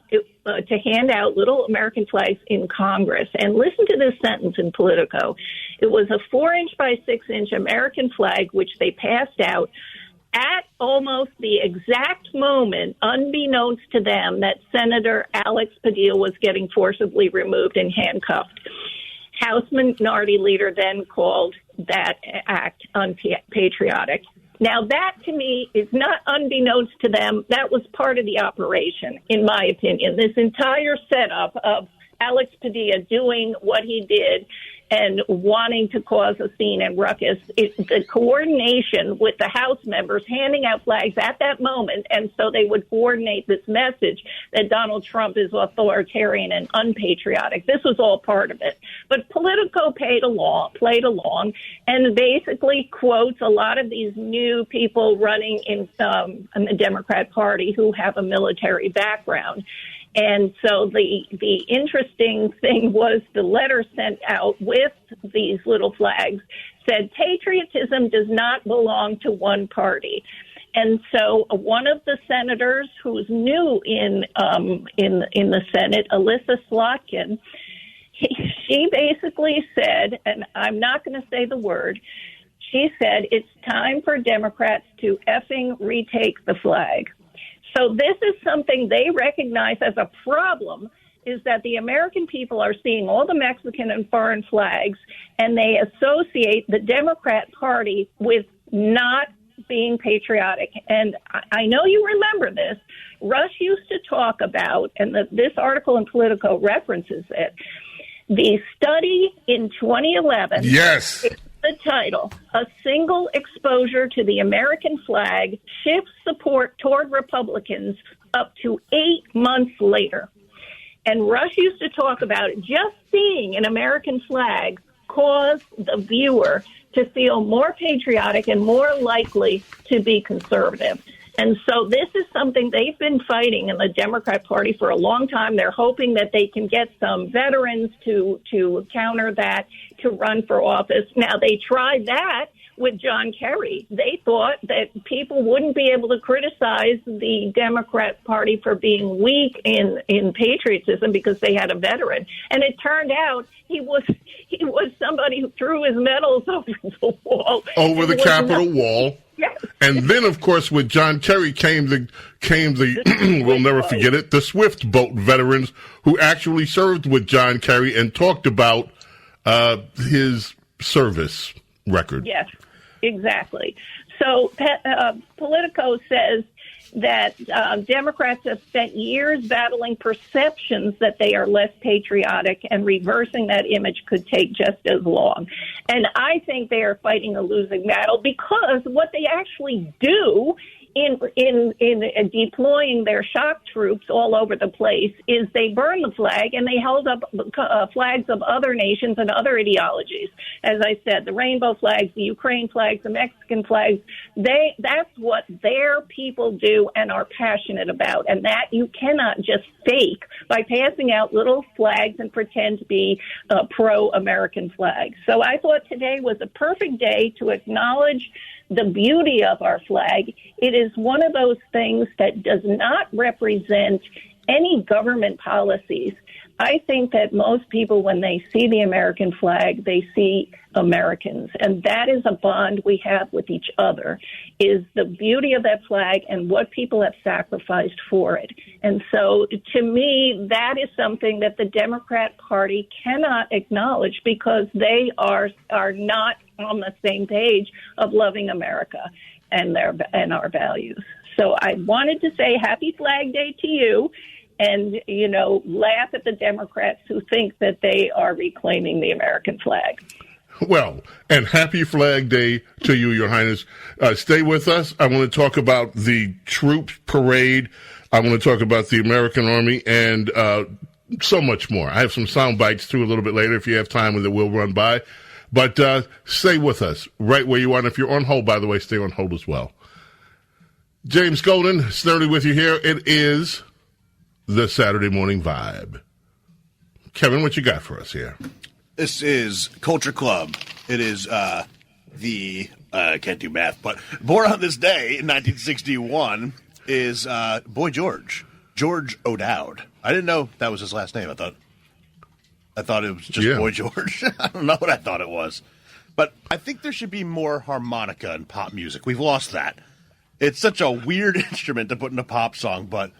to hand out little American flags in Congress. And listen to this sentence in Politico. It was a 4-inch by 6-inch American flag, which they passed out at almost the exact moment, unbeknownst to them, that Senator Alex Padilla was getting forcibly removed and handcuffed. House Minority Leader then called that act unpatriotic. Now, that, to me, is not unbeknownst to them. That was part of the operation, in my opinion. This entire setup of Alex Padilla doing what he did and wanting to cause a scene and ruckus, the coordination with the House members handing out flags at that moment, and so they would coordinate this message that Donald Trump is authoritarian and unpatriotic. This was all part of it. But Politico played along, and basically quotes a lot of these new people running in the Democrat Party who have a military background. And so the interesting thing was the letter sent out with these little flags said patriotism does not belong to one party. And so one of the senators who's new in the Senate, Alyssa Slotkin, she basically said, and I'm not going to say the word, she said it's time for Democrats to effing retake the flag. So this is something they recognize as a problem, is that the American people are seeing all the Mexican and foreign flags, and they associate the Democrat Party with not being patriotic. And I know you remember this. Rush used to talk about, and this article in Politico references it, the study in 2011. Yes. The title, A Single Exposure to the American Flag Shifts Support Toward Republicans Up to 8 months Later. And Rush used to talk about just seeing an American flag caused the viewer to feel more patriotic and more likely to be conservative. And so this is something they've been fighting in the Democrat Party for a long time. They're hoping that they can get some veterans to counter that, to run for office. Now, they tried that with John Kerry. They thought that people wouldn't be able to criticize the Democrat Party for being weak in patriotism because they had a veteran. And it turned out he was somebody who threw his medals over the wall. Over the Capitol wall. Yes. And then, of course, with John Kerry came the we'll never forget it, the Swift boat veterans who actually served with John Kerry and talked about his service record. Yes, exactly. So Politico says that Democrats have spent years battling perceptions that they are less patriotic, and reversing that image could take just as long. And I think they are fighting a losing battle, because what they actually do in deploying their shock troops all over the place is they burn the flag, and they held up flags of other nations and other ideologies. As I said, the rainbow flags, the Ukraine flags, the Mexican flags, that's what their people do and are passionate about. And that you cannot just fake by passing out little flags and pretend to be pro-American flags. So I thought today was a perfect day to acknowledge the beauty of our flag. It is one of those things that does not represent any government policies. I think that most people, when they see the American flag, they see Americans. And that is a bond we have with each other, is the beauty of that flag and what people have sacrificed for it. And so, to me, that is something that the Democrat Party cannot acknowledge, because they are not on the same page of loving America and our values. So I wanted to say Happy Flag Day to you, and, laugh at the Democrats who think that they are reclaiming the American flag. Well, and Happy Flag Day to you, Your Highness. Stay with us. I want to talk about the troops parade. I want to talk about the American Army and so much more. I have some sound bites, too, a little bit later if you have time, that will run by. But stay with us right where you are. And if you're on hold, by the way, stay on hold as well. James Golden, Snerdley with you here. It is the Saturday Morning Vibe. Kevin, what you got for us here? This is Culture Club. It is I can't do math, but born on this day in 1961 is Boy George O'Dowd. I didn't know that was his last name. I thought it was just Boy George. I don't know what I thought it was. But I think there should be more harmonica in pop music. We've lost that. It's such a weird instrument to put in a pop song, but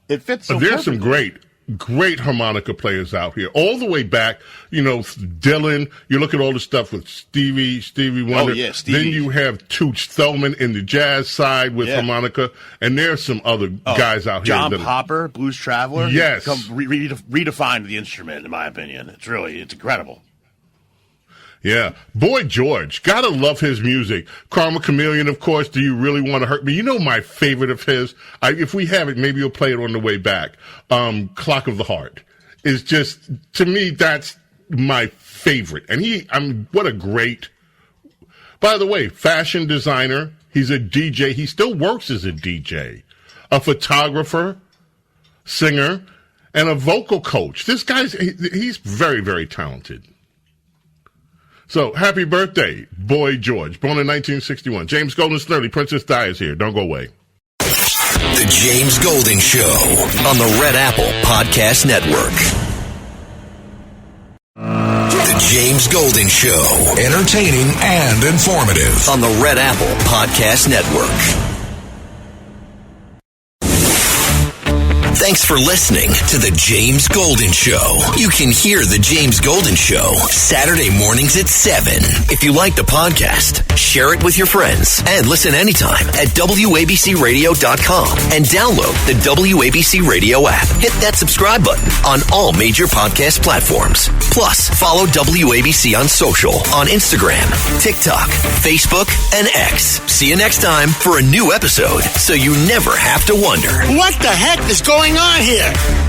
it fits so There's perfectly. some great harmonica players out here. All the way back, Dylan, you look at all the stuff with Stevie Wonder. Oh, yeah, Stevie. Then you have Toots Thurman in the jazz side with harmonica, and there's some other guys out here. John Popper, Blues Traveler. Yes. Redefined the instrument, in my opinion. It's incredible. Yeah. Boy George, gotta love his music. Karma Chameleon, of course, Do You Really Want to Hurt Me? My favorite of his, if we have it, maybe you'll play it on the way back. Clock of the Heart is just, to me, that's my favorite. And what a great, by the way, fashion designer. He's a DJ. He still works as a DJ, a photographer, singer, and a vocal coach. This he's very, very talented. So, happy birthday, Boy George, born in 1961. James Golden, Snerdley, Princess Di is here. Don't go away. The James Golden Show on the Red Apple Podcast Network. The James Golden Show, entertaining and informative on the Red Apple Podcast Network. Thanks for listening to The James Golden Show. You can hear The James Golden Show Saturday mornings at 7. If you like the podcast, share it with your friends and listen anytime at WABCRadio.com and download the WABC Radio app. Hit that subscribe button on all major podcast platforms. Plus, follow WABC on social on Instagram, TikTok, Facebook, and X. See you next time for a new episode so you never have to wonder. What the heck is going on here?